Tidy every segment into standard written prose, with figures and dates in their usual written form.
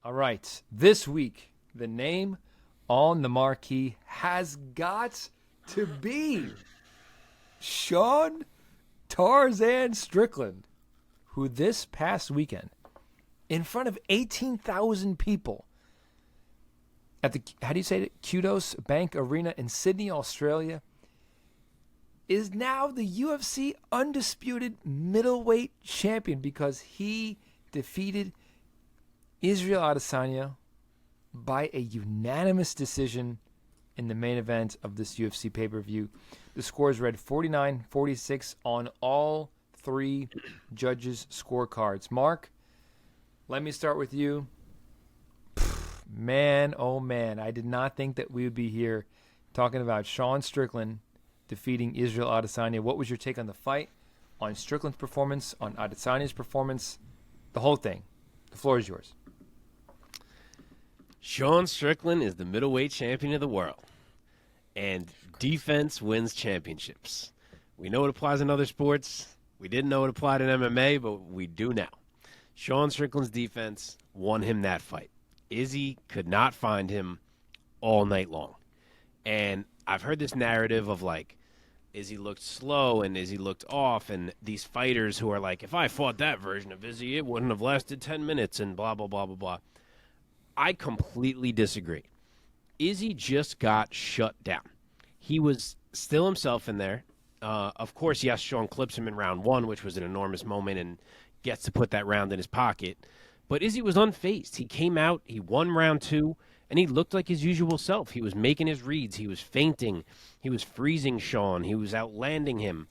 All right. This week, the name on the marquee has got to be Sean Tarzan Strickland, who this past weekend, in front of 18,000 people at the, how do you say it, Kudos Bank Arena in Sydney, Australia, is now the UFC undisputed middleweight champion because he defeated Israel Adesanya by a unanimous decision in the main event of this UFC pay-per-view. The scores read 49-46 on all three judges' scorecards. Mark, let me start with you. Man, oh man, I did not think that we would be here talking about Sean Strickland defeating Israel Adesanya. What was your take on the fight, on Strickland's performance, on Adesanya's performance, the whole thing? The floor is yours. Sean Strickland is the middleweight champion of the world, and defense wins championships. We know it applies in other sports. We didn't know it applied in MMA, but we do now. Sean Strickland's defense won him that fight. Izzy could not find him all night long. And I've heard this narrative of like, Izzy looked slow and Izzy looked off, and these fighters who are like, if I fought that version of Izzy, it wouldn't have lasted 10 minutes and blah, blah, blah, blah, blah. I completely disagree. Izzy just got shut down. He was still himself in there. Of course, yes, Sean clips him in round one, which was an enormous moment, and gets to put that round in his pocket. But Izzy was unfazed. He came out, he won round two, and he looked like his usual self. He was making his reads. He was feinting. He was freezing Sean. He was outlanding him.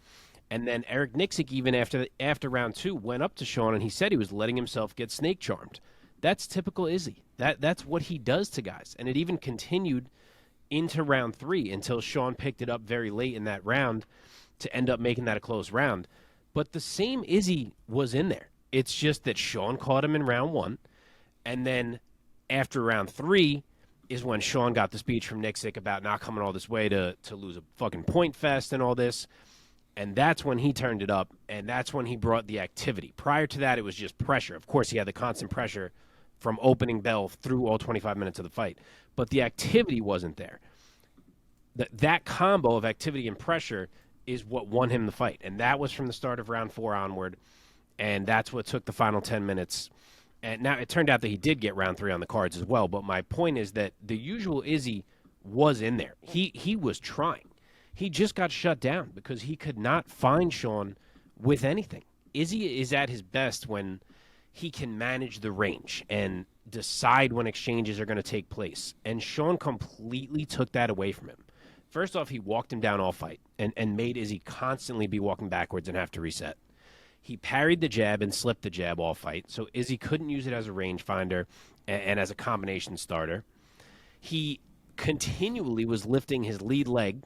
And then Eric Nixick, even after round two, went up to Sean, and he said he was letting himself get snake charmed. That's typical Izzy. That's what he does to guys. And it even continued into round three until Sean picked it up very late in that round to end up making that a close round. But the same Izzy was in there. It's just that Sean caught him in round one. And then after round three is when Sean got the speech from Nixick about not coming all this way to lose a fucking point fest and all this. And that's when he turned it up, and that's when he brought the activity. Prior to that, it was just pressure. Of course, he had the constant pressure from opening bell through all 25 minutes of the fight. But the activity wasn't there. That combo of activity and pressure is what won him the fight. And that was from the start of round four onward. And that's what took the final 10 minutes. And now it turned out that he did get round three on the cards as well. But my point is that the usual Izzy was in there. He was trying. He just got shut down because he could not find Sean with anything. Izzy is at his best when he can manage the range and decide when exchanges are going to take place. And Sean completely took that away from him. First off, he walked him down all fight and made Izzy constantly be walking backwards and have to reset. He parried the jab and slipped the jab all fight, so Izzy couldn't use it as a rangefinder and as a combination starter. He continually was lifting his lead leg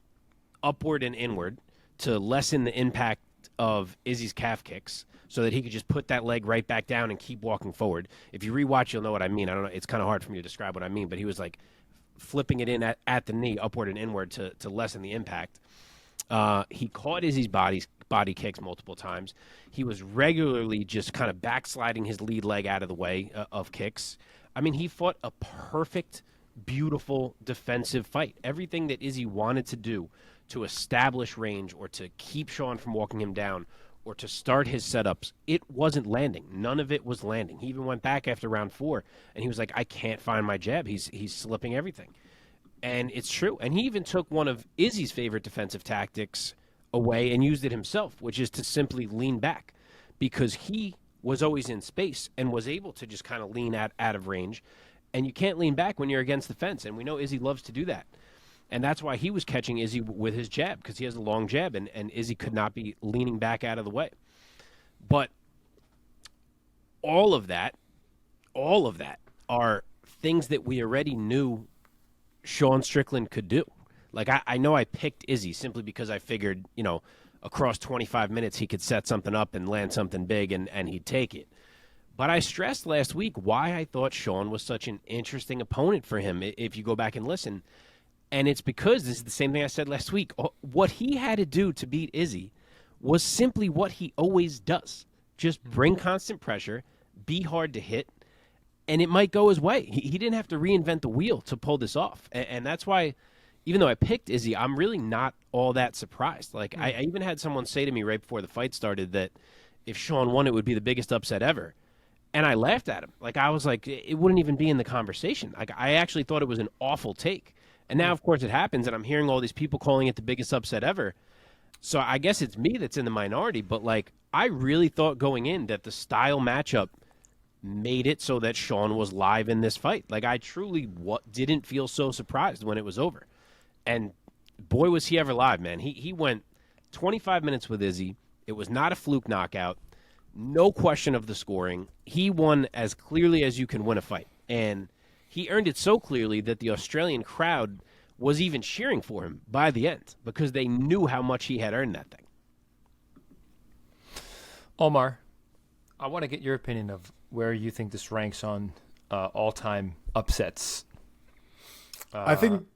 upward and inward to lessen the impact of Izzy's calf kicks so that he could just put that leg right back down and keep walking forward. If you rewatch, you'll know what I mean. I don't know. It's kind of hard for me to describe what I mean, but he was like flipping it in at the knee, upward and inward to lessen the impact. He caught Izzy's body kicks multiple times. He was regularly just kind of backsliding his lead leg out of the way of kicks. I mean, he fought a perfect, beautiful defensive fight. Everything that Izzy wanted to do to establish range or to keep Sean from walking him down or to start his setups, it wasn't landing. None of it was landing. He even went back after round four, and he was like, I can't find my jab. He's slipping everything. And it's true. And he even took one of Izzy's favorite defensive tactics away and used it himself, which is to simply lean back, because he was always in space and was able to just kind of lean out of range. And you can't lean back when you're against the fence, and we know Izzy loves to do that. And that's why he was catching Izzy with his jab, because he has a long jab, and Izzy could not be leaning back out of the way. But all of that are things that we already knew Sean Strickland could do. Like, I know I picked Izzy simply because I figured, across 25 minutes he could set something up and land something big, and he'd take it. But I stressed last week why I thought Sean was such an interesting opponent for him, if you go back and listen. And it's because this is the same thing I said last week. What he had to do to beat Izzy was simply what he always does. Just bring constant pressure, be hard to hit, and it might go his way. He didn't have to reinvent the wheel to pull this off. And that's why, even though I picked Izzy, I'm really not all that surprised. Like, I even had someone say to me right before the fight started that if Sean won, it would be the biggest upset ever. And I laughed at him. Like, I was like, it wouldn't even be in the conversation. Like, I actually thought it was an awful take. And now, of course, it happens, and I'm hearing all these people calling it the biggest upset ever. So I guess it's me that's in the minority. But, like, I really thought going in that the style matchup made it so that Sean was live in this fight. Like, I truly didn't feel so surprised when it was over. And boy, was he ever live, man. He went 25 minutes with Izzy. It was not a fluke knockout. No question of the scoring. He won as clearly as you can win a fight. And he earned it so clearly that the Australian crowd was even cheering for him by the end because they knew how much he had earned that thing. Omar, I want to get your opinion of where you think this ranks on all-time upsets. I think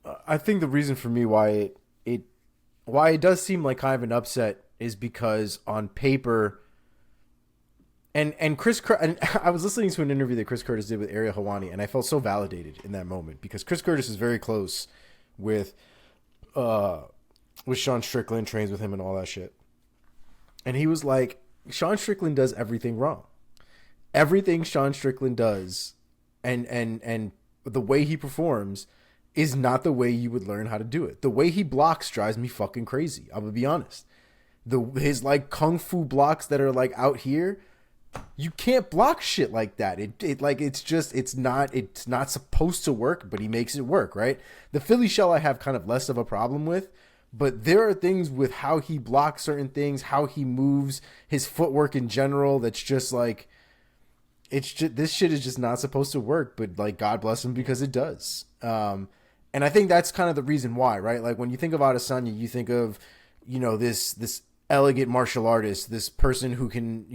the reason for me why it does seem like kind of an upset is because on paper, and I was listening to an interview that Chris Curtis did with Ariel Helwani, and I felt so validated in that moment because Chris Curtis is very close with Sean Strickland, trains with him and all that shit. And he was like, Sean Strickland does everything wrong. Everything Sean Strickland does and the way he performs is not the way you would learn how to do it. The way he blocks drives me fucking crazy. I'm gonna be honest. His like kung fu blocks that are like out here, you can't block shit like that. It's not supposed to work, but he makes it work, right? The Philly shell I have kind of less of a problem with, but there are things with how he blocks certain things, how he moves, his footwork in general, that's just like, this shit is just not supposed to work, but like God bless him because it does. And I think that's kind of the reason why, right? Like when you think of Adesanya, you think of, this elegant martial artist, this person who can,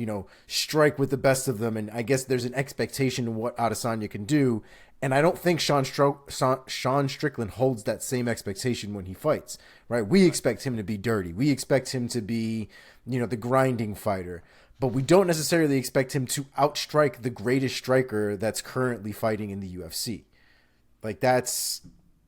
strike with the best of them. And I guess there's an expectation of what Adesanya can do. And I don't think Sean Strickland holds that same expectation when he fights, right? We expect him to be dirty. We expect him to be, the grinding fighter. But we don't necessarily expect him to outstrike the greatest striker that's currently fighting in the UFC. Like that's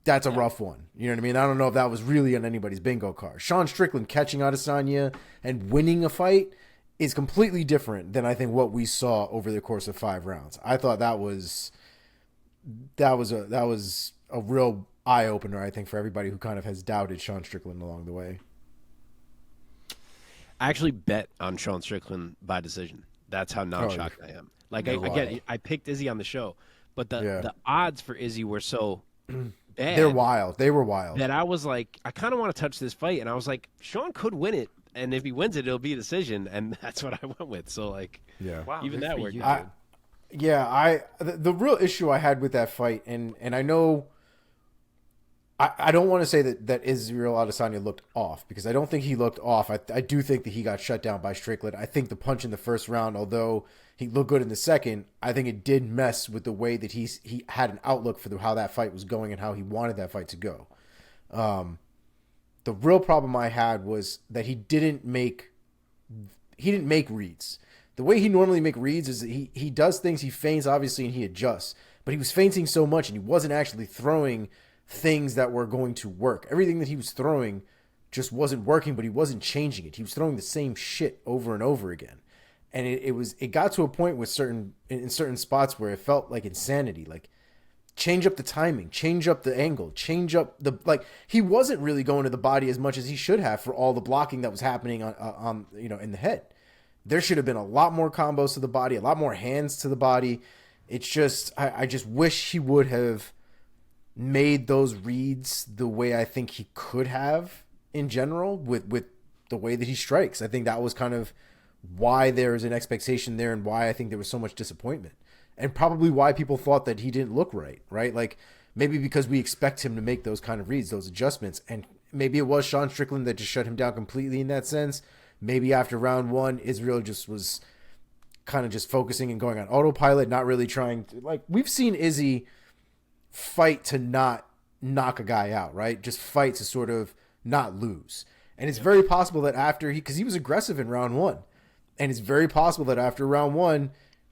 a rough one. You know what I mean? I don't know if that was really on anybody's bingo card. Sean Strickland catching Adesanya and winning a fight is completely different than I think what we saw over the course of 5 rounds. I thought that was a real eye opener, I think, for everybody who kind of has doubted Sean Strickland along the way. I actually bet on Sean Strickland by decision. That's how non-shocked I am. Like, I picked Izzy on the show, but the odds for Izzy were so bad. They're wild. They were wild. That I was like, I kind of want to touch this fight, and I was like, Sean could win it, and if he wins it, it'll be a decision, and that's what I went with. So, like, wow, even that worked. The real issue I had with that fight, and I know I don't want to say that Israel Adesanya looked off, because I don't think he looked off. I do think that he got shut down by Strickland. I think the punch in the first round, although he looked good in the second, I think it did mess with the way that he had an outlook for how that fight was going and how he wanted that fight to go. The real problem I had was that he didn't make reads. The way he normally make reads is that he does things, he feints obviously, and he adjusts. But he was feinting so much and he wasn't actually throwing things that were going to work. Everything that he was throwing just wasn't working, but he wasn't changing it. He was throwing the same shit over and over again. And it got to a point with in certain spots where it felt like insanity. Like, change up the timing, change up the angle, change up he wasn't really going to the body as much as he should have for all the blocking that was happening on in the head. There should have been a lot more combos to the body, a lot more hands to the body. It's just, I just wish he would have made those reads the way I think he could have in general with the way that he strikes. I think that was kind of why there's an expectation there and why I think there was so much disappointment. And probably why people thought that he didn't look right? Like, maybe because we expect him to make those kind of reads, those adjustments. And maybe it was Sean Strickland that just shut him down completely in that sense. Maybe after round 1, Israel just was kind of just focusing and going on autopilot, not really trying to, like, we've seen Izzy fight to not knock a guy out, right? Just fight to sort of not lose. And it's very possible that after because he was aggressive in round 1, and it's very possible that after round 1,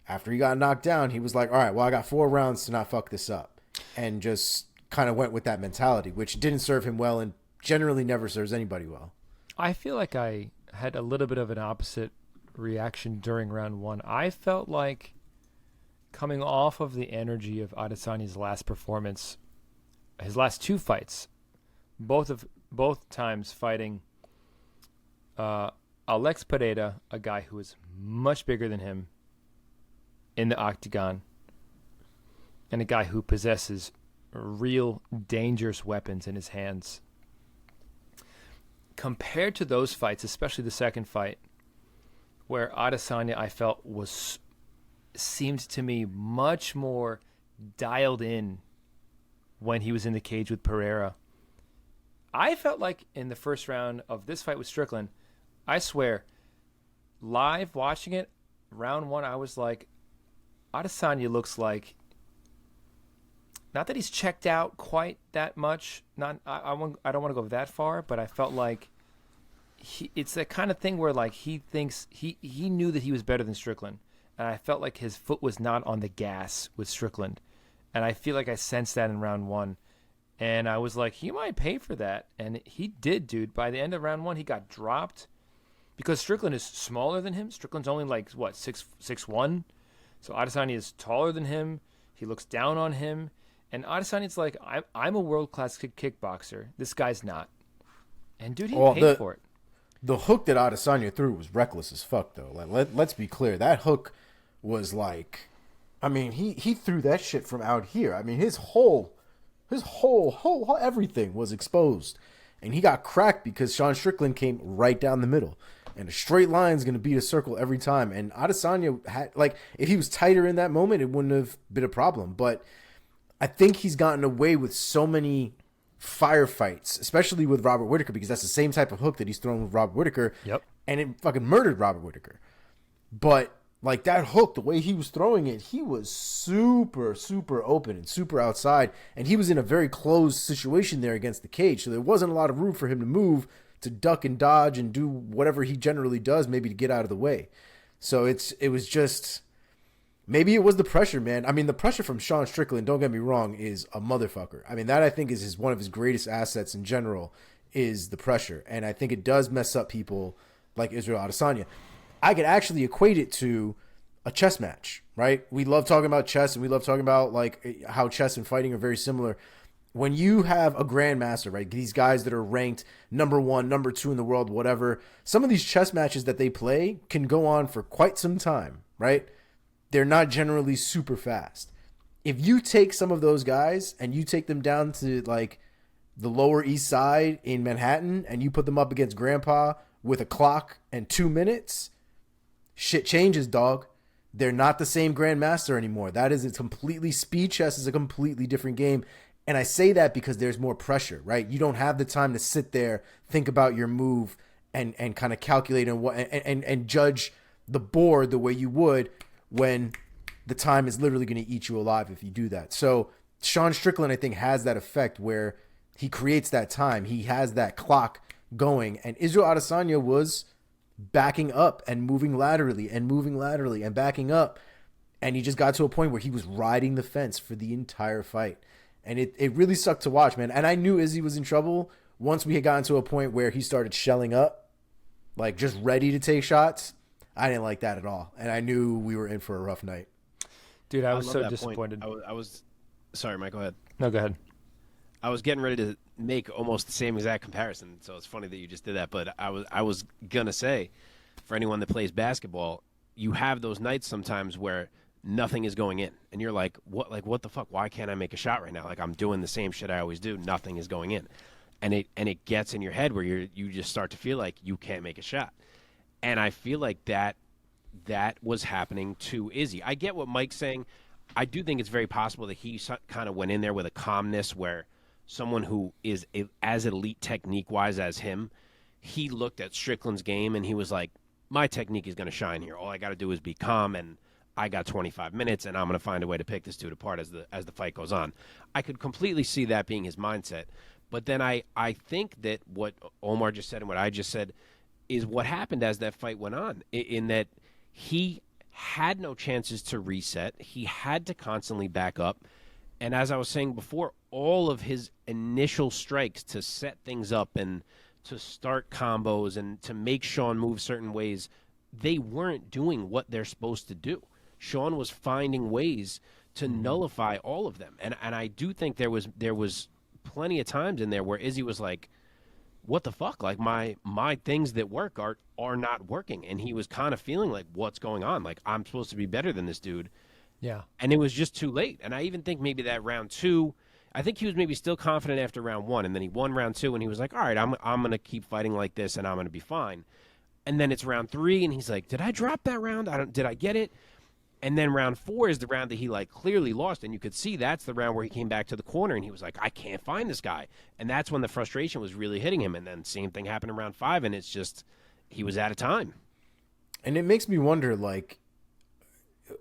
After he got knocked down, he was like, all right, well, I got 4 rounds to not fuck this up. And just kind of went with that mentality, which didn't serve him well and generally never serves anybody well. I feel like I had a little bit of an opposite reaction during round 1. I felt like coming off of the energy of Adesanya's last performance, his last 2 fights, both times fighting Alex Pereira, a guy who is much bigger than him in the octagon, and a guy who possesses real dangerous weapons in his hands. Compared to those fights, especially the second fight, where Adesanya I felt seemed to me much more dialed in when he was in the cage with Pereira. I felt like in the first round of this fight with Strickland, I swear, live watching it, round 1, I was like, Adesanya looks like, not that he's checked out quite that much. I don't want to go that far, but I felt like it's that kind of thing where like he thinks he knew that he was better than Strickland, and I felt like his foot was not on the gas with Strickland, and I feel like I sensed that in round 1, and I was like, he might pay for that, and he did, dude. By the end of round 1, he got dropped because Strickland is smaller than him. Strickland's only like what 6'1", so Adesanya is taller than him. He looks down on him. And Adesanya's like, I'm a world-class kickboxer. This guy's not. And, dude, he paid for it. The hook that Adesanya threw was reckless as fuck, though. Like, let's be clear. That hook was like, I mean, he threw that shit from out here. I mean, his whole everything was exposed. And he got cracked because Sean Strickland came right down the middle. And a straight line is going to beat a circle every time. And Adesanya had, like, if he was tighter in that moment, it wouldn't have been a problem. But I think he's gotten away with so many firefights, especially with Robert Whittaker, because that's the same type of hook that he's thrown with Robert Whittaker. Yep. And it fucking murdered Robert Whittaker. But like that hook, the way he was throwing it, he was super, super open and super outside. And he was in a very closed situation there against the cage. So there wasn't a lot of room for him to move, to duck and dodge and do whatever he generally does, maybe to get out of the way. So it was just... Maybe it was the pressure, man. I mean, the pressure from Sean Strickland, don't get me wrong, is a motherfucker. I mean, that I think is one of his greatest assets in general is the pressure. And I think it does mess up people like Israel Adesanya. I could actually equate it to a chess match, right? We love talking about chess and we love talking about like how chess and fighting are very similar. When you have a grandmaster, right, these guys that are ranked number 1, number 2 in the world, whatever, some of these chess matches that they play can go on for quite some time, right? They're not generally super fast. If you take some of those guys and you take them down to like the Lower East Side in Manhattan and you put them up against Grandpa with a clock and 2 minutes, shit changes, dog. They're not the same grandmaster anymore. That is, it's completely, speed chess is a completely different game. And I say that because there's more pressure, right? You don't have the time to sit there, think about your move and kind of calculate and judge the board the way you would when the time is literally going to eat you alive if you do that. So Sean Strickland, I think, has that effect where he creates that time. He has that clock going. And Israel Adesanya was backing up and moving laterally and backing up. And he just got to a point where he was riding the fence for the entire fight. And it really sucked to watch, man. And I knew Izzy was in trouble once we had gotten to a point where he started shelling up, like just ready to take shots. I didn't like that at all, and I knew we were in for a rough night. Dude, I was so disappointed. I was sorry, Mike, go ahead. No, go ahead. I was getting ready to make almost the same exact comparison, so it's funny that you just did that. But I was gonna say, for anyone that plays basketball, you have those nights sometimes where nothing is going in, and you're like, what the fuck? Why can't I make a shot right now? Like I'm doing the same shit I always do. Nothing is going in, and it gets in your head where you just start to feel like you can't make a shot. And I feel like that was happening to Izzy. I get what Mike's saying. I do think it's very possible that he kind of went in there with a calmness where someone who is as elite technique-wise as him, he looked at Strickland's game and he was like, my technique is going to shine here. All I got to do is be calm, and I got 25 minutes, and I'm going to find a way to pick this dude apart as the fight goes on. I could completely see that being his mindset. But then I think that what Omar just said and what I just said is what happened as that fight went on, in that he had no chances to reset. He had to constantly back up. And as I was saying before, all of his initial strikes to set things up and to start combos and to make Sean move certain ways, they weren't doing what they're supposed to do. Sean was finding ways to nullify all of them. And I do think there was plenty of times in there where Izzy was like, what the fuck? Like my things that work are not working. And he was kind of feeling like, what's going on? Like, I'm supposed to be better than this dude. Yeah. And it was just too late. And I even think maybe that round 2, I think he was maybe still confident after round 1, and then he won round 2, and he was like, all right, I'm going to keep fighting like this, and I'm going to be fine. And then it's round 3, and he's like, did I drop that round? Did I get it? And then round 4 is the round that he like clearly lost, and you could see that's the round where he came back to the corner, and he was like, I can't find this guy. And that's when the frustration was really hitting him. And then same thing happened in round 5, and it's just he was out of time. And it makes me wonder, like,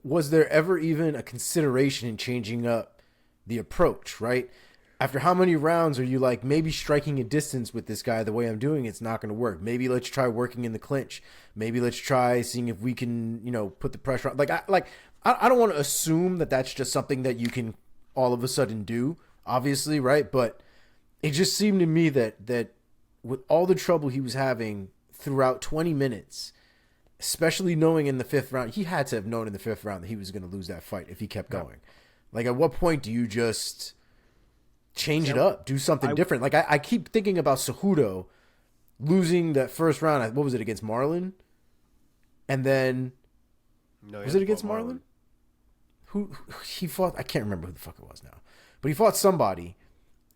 was there ever even a consideration in changing up the approach, right? After how many rounds are you like, maybe striking a distance with this guy the way I'm doing, it's not going to work. Maybe let's try working in the clinch. Maybe let's try seeing if we can, put the pressure on. I don't want to assume that that's just something that you can all of a sudden do, obviously, right? But it just seemed to me that with all the trouble he was having throughout 20 minutes, especially knowing in the 5th round, he had to have known in the 5th round that he was going to lose that fight if he kept going. Like, at what point do you just change it up, do something different? Like, I keep thinking about Cejudo losing that first round. What was it, against Marlon? And then, was it against Marlon? Who he fought? I can't remember who the fuck it was now. But he fought somebody,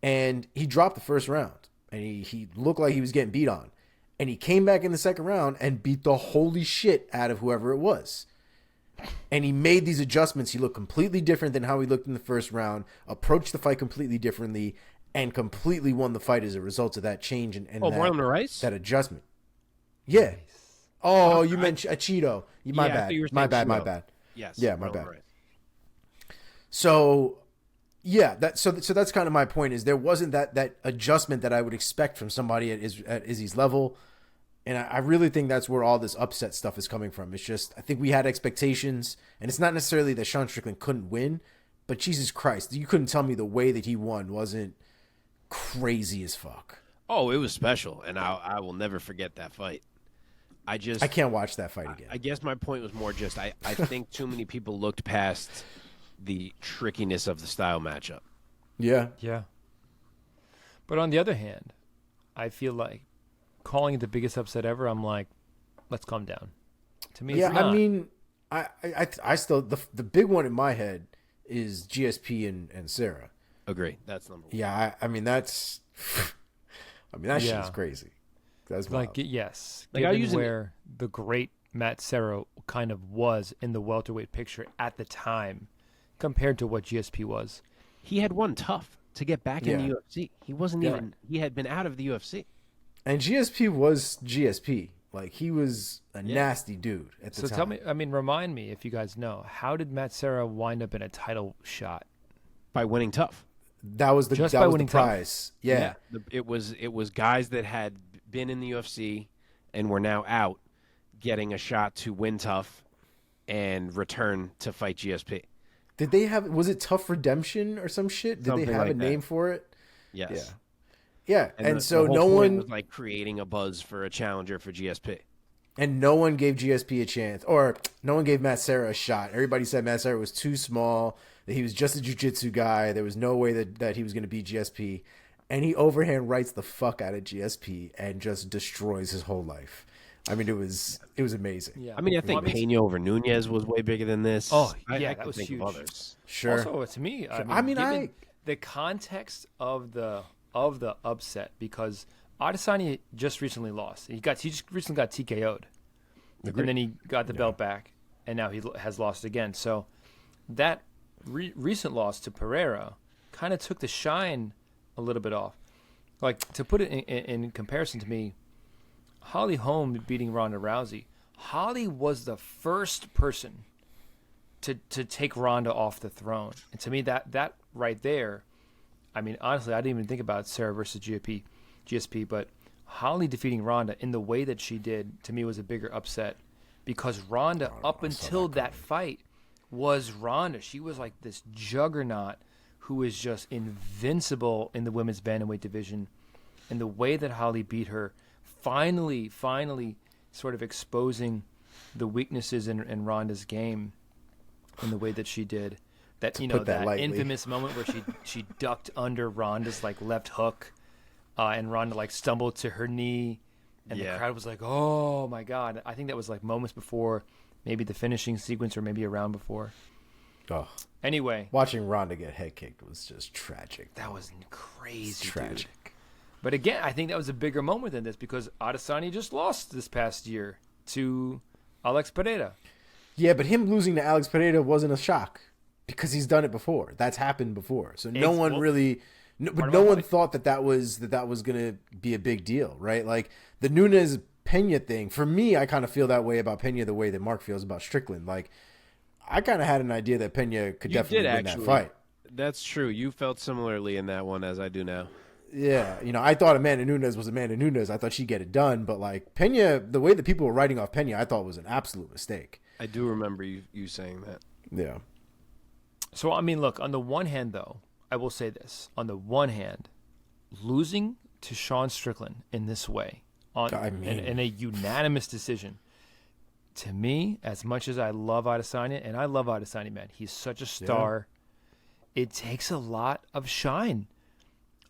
and he dropped the first round, and he looked like he was getting beat on. And he came back in the 2nd round and beat the holy shit out of whoever it was. And he made these adjustments. He looked completely different than how he looked in the 1st round, approached the fight completely differently, and completely won the fight as a result of that change and Marlon Rice? That adjustment. Yeah. Nice. Oh, you meant Cheeto. My bad. Yes. Yeah, my bad. Rice. So, yeah, so that's kind of my point, is there wasn't that adjustment that I would expect from somebody at Izzy's level. And I really think that's where all this upset stuff is coming from. It's just, I think we had expectations, and it's not necessarily that Sean Strickland couldn't win, but Jesus Christ, you couldn't tell me the way that he won wasn't crazy as fuck. Oh, it was special, and I will never forget that fight. I can't watch that fight again. I guess my point was more just I think too many people looked past the trickiness of the style matchup. Yeah. Yeah. But on the other hand, I feel like calling it the biggest upset ever, I'm like, let's calm down. To me, it's not. I mean, I still, the big one in my head is GSP and Sarah. Agree. That's number 1. Yeah, I mean, that shit's crazy. That's wild. Like, yes. Like, given where the great Matt Serra kind of was in the welterweight picture at the time compared to what GSP was. He had won tough to get back in the UFC. He wasn't even, he had been out of the UFC. And GSP was GSP. Like, he was a nasty dude at the time. So tell me, remind me, if you guys know, how did Matt Serra wind up in a title shot? By winning tough. That was the prize. Tough. Yeah. It was guys that had been in the UFC and were now out getting a shot to win tough and return to fight GSP. Did they have, was it Tough Redemption or some shit? Did Something they have like a name for it? Yes. Yeah. Yeah, and so no one was like creating a buzz for a challenger for GSP. And no one gave GSP a chance, or no one gave Matt Serra a shot. Everybody said Matt Serra was too small, that he was just a jiu-jitsu guy. There was no way that he was going to beat GSP. And he overhand rights the fuck out of GSP and just destroys his whole life. I mean, it was amazing. Yeah. I mean, I think Pena over Nunez was way bigger than this. Oh, I that was huge. Others. Sure. Also, to me, the context of the upset, because Adesanya just recently lost. He just recently got TKO'd. Agreed. And then he got the belt back, and now he has lost again. So that recent loss to Pereira kind of took the shine a little bit off. Like, to put it in comparison to me, Holly Holm beating Ronda Rousey. Holly was the first person to take Ronda off the throne. And to me, that right there, I mean, honestly, I didn't even think about Sarah versus GSP, but Holly defeating Ronda in the way that she did, to me, was a bigger upset because Ronda, up until that fight, was Ronda. She was like this juggernaut who was just invincible in the women's bantamweight division. And the way that Holly beat her, finally sort of exposing the weaknesses in Ronda's game in the way that she did. That, you know, that infamous moment where she ducked under Ronda's like left hook, and Ronda like stumbled to her knee, and the crowd was like, "Oh my God!" I think that was like moments before, maybe the finishing sequence, or maybe a round before. Oh, anyway, watching Ronda get head kicked was just tragic. That was crazy, tragic. Dude. But again, I think that was a bigger moment than this because Adesanya just lost this past year to Alex Pereira. Yeah, but him losing to Alex Pereira wasn't a shock because he's done it before. That's happened before. So no one thought that was going to be a big deal, right? Like the Nunes Pena thing. For me, I kind of feel that way about Pena the way that Mark feels about Strickland. Like I kind of had an idea that Pena could definitely win that fight. That's true. You felt similarly in that one as I do now. Yeah, you know, I thought Amanda Nunes was Amanda Nunes. I thought she'd get it done, but like Pena, the way that people were writing off Pena, I thought was an absolute mistake. I do remember you saying that. Yeah. So, I mean, look, on the one hand, though, I will say this. On the one hand, losing to Sean Strickland in this way, in a unanimous decision, to me, as much as I love Adesanya, and I love Adesanya, man, he's such a star, it takes a lot of shine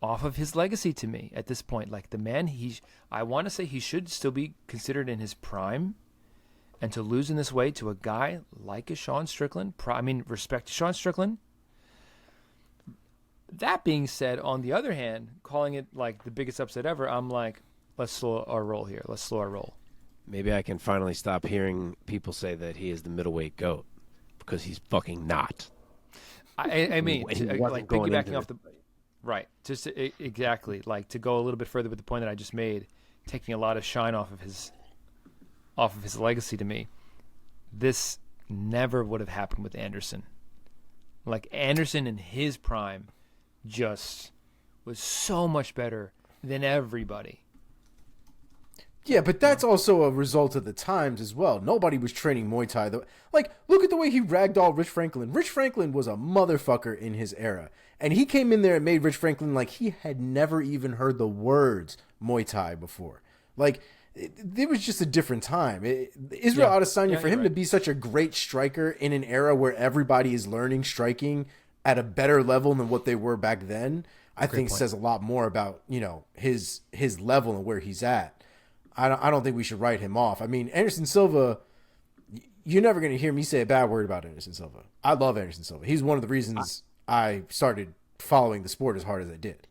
off of his legacy to me at this point. Like the man, I want to say he should still be considered in his prime, and to lose in this way to a guy like a Sean Strickland, respect to Sean Strickland. That being said, on the other hand, calling it like the biggest upset ever, I'm like, let's slow our roll here. Let's slow our roll. Maybe I can finally stop hearing people say that he is the middleweight GOAT because he's fucking not. I mean, like piggybacking off the... Right. Just exactly. Like to go a little bit further with the point that I just made, taking a lot of shine off of his legacy to me. This never would have happened with Anderson. Like Anderson in his prime just was so much better than everybody. Yeah, but that's also a result of the times as well. Nobody was training Muay Thai though. Like, look at the way he ragdolled Rich Franklin. Rich Franklin was a motherfucker in his era. And he came in there and made Rich Franklin like he had never even heard the words Muay Thai before. Like, it was just a different time. Israel Adesanya, for him to be such a great striker in an era where everybody is learning striking at a better level than what they were back then, I think says a lot more about, you know, his level and where he's at. I don't think we should write him off. I mean, Anderson Silva, you're never going to hear me say a bad word about Anderson Silva. I love Anderson Silva. He's one of the reasons I started following the sport as hard as I did.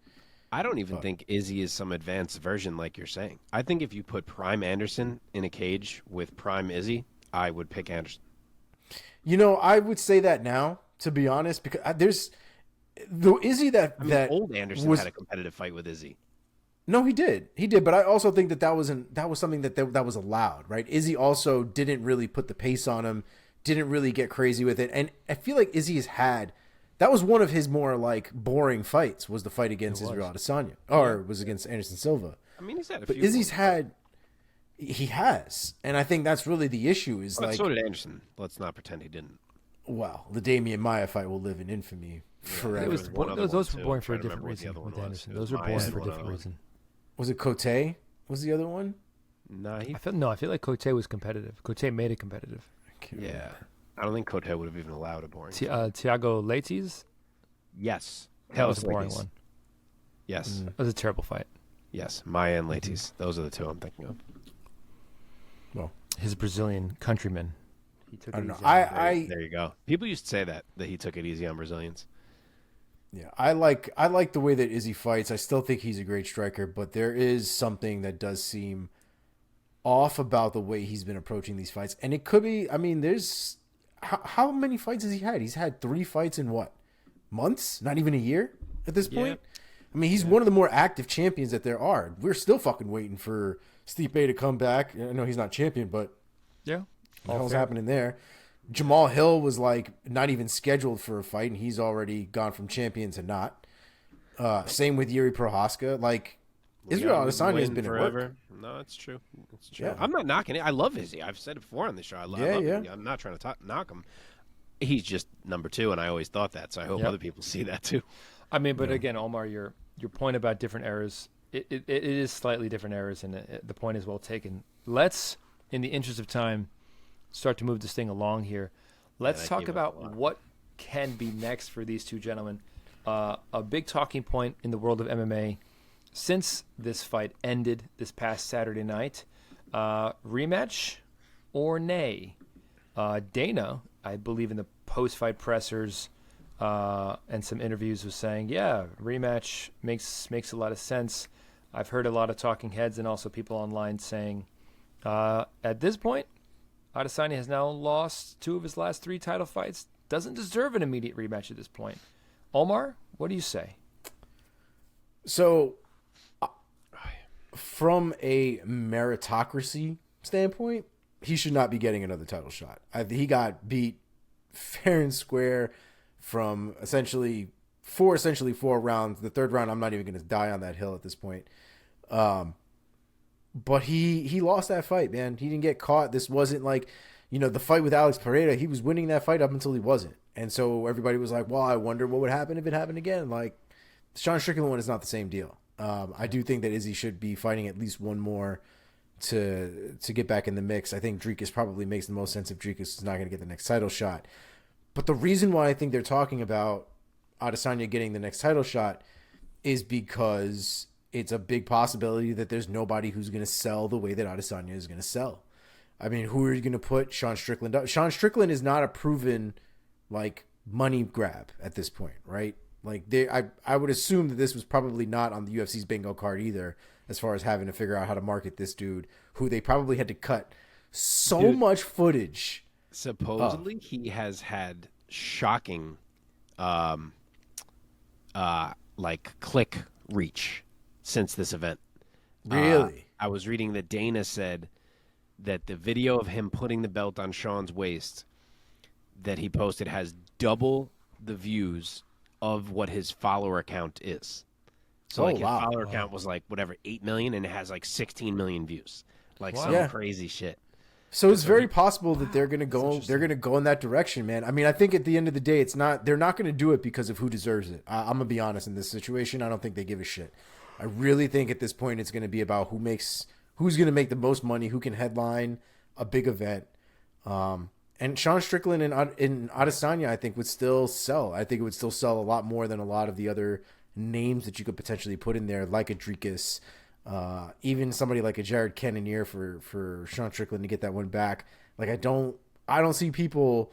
I don't even think Izzy is some advanced version like you're saying. I think if you put Prime Anderson in a cage with Prime Izzy, I would pick Anderson. You know, I would say that now, to be honest, because there's the Izzy that old Anderson had a competitive fight with Izzy. No, he did, but I also think that was something that was allowed, right? Izzy also didn't really put the pace on him, didn't really get crazy with it, and I feel like Izzy that was one of his more like boring fights, was the fight against Israel Adesanya, or was against Anderson Silva. I mean, he's had a few. But Izzy's he has, and I think that's really the issue. Is like so did Anderson. Let's not pretend he didn't. Well, the Damian Maia fight will live in infamy forever. Those were boring for a different reason with Anderson. Those were boring for a different reason. Was it Cote? Was the other one? No, I feel like Cote was competitive. Cote made it competitive. Yeah. I don't think Cote would have even allowed a boring Thiago Leites? Yes. That was a boring one. Yes. It was a terrible fight. Yes. Maia and Leites. Those are the two I'm thinking of. Well, his Brazilian countryman. He took it easy. There you go. People used to say that he took it easy on Brazilians. Yeah, I like the way that Izzy fights. I still think he's a great striker, but there is something that does seem off about the way he's been approaching these fights. And it could be, I mean, there's how many fights has he had? He's had 3 fights in what? Months? Not even a year at this point? Yeah. I mean, he's one of the more active champions that there are. We're still fucking waiting for Stipe to come back. I know he's not champion, but yeah, what the hell's happening there? Jamal Hill was like not even scheduled for a fight, and he's already gone from champion to not. Same with Yuri Prohaska. Like, Israel Adesanya has waiting been forever. at work. No, it's true. It's true. Yeah. I'm not knocking it. I love Izzy. I've said it before on the show. I love him. I'm not trying to knock him. He's just number 2, and I always thought that. So I hope other people see that too. I mean, but again, Omar, your point about different eras, it is slightly different eras, and the point is well taken. Let's, in the interest of time, start to move this thing along here. Let's talk about what can be next for these two gentlemen. A big talking point in the world of MMA since this fight ended this past Saturday night, rematch or nay? Dana, I believe in the post-fight pressers and some interviews, was saying, yeah, rematch makes a lot of sense. I've heard a lot of talking heads and also people online saying, at this point, Adesanya has now lost 2 of his last 3 title fights. Doesn't deserve an immediate rematch at this point. Omar, what do you say? So, from a meritocracy standpoint, he should not be getting another title shot. He got beat fair and square from essentially 4 rounds. The 3rd round, I'm not even going to die on that hill at this point. But he lost that fight, man. He didn't get caught. This wasn't like, the fight with Alex Pereira. He was winning that fight up until he wasn't. And so everybody was like, well, I wonder what would happen if it happened again. Like, the Sean Strickland one is not the same deal. I do think that Izzy should be fighting at least one more to get back in the mix. I think Dricus probably makes the most sense if Dricus is not going to get the next title shot. But the reason why I think they're talking about Adesanya getting the next title shot is because it's a big possibility that there's nobody who's going to sell the way that Adesanya is going to sell. I mean, who are you going to put Sean Strickland up? Sean Strickland is not a proven, money grab at this point, right? I would assume that this was probably not on the UFC's bingo card either, as far as having to figure out how to market this dude, who they probably had to cut so much footage. Supposedly, he has had shocking, click reach since this event. Really? I was reading that Dana said that the video of him putting the belt on Sean's waist that he posted has double the views of what his follower count is. So his follower count was 8 million, and it has 16 million views. Some crazy shit. So it's very possible that they're gonna go in that direction, man. I mean, I think at the end of the day, they're not gonna do it because of who deserves it. I'm gonna be honest, in this situation, I don't think they give a shit. I really think at this point it's gonna be about who's gonna make the most money, who can headline a big event. And Sean Strickland and Adesanya, I think, would still sell. I think it would still sell a lot more than a lot of the other names that you could potentially put in there, like a Dricus, even somebody like a Jared Cannonier for Sean Strickland to get that one back. I don't see people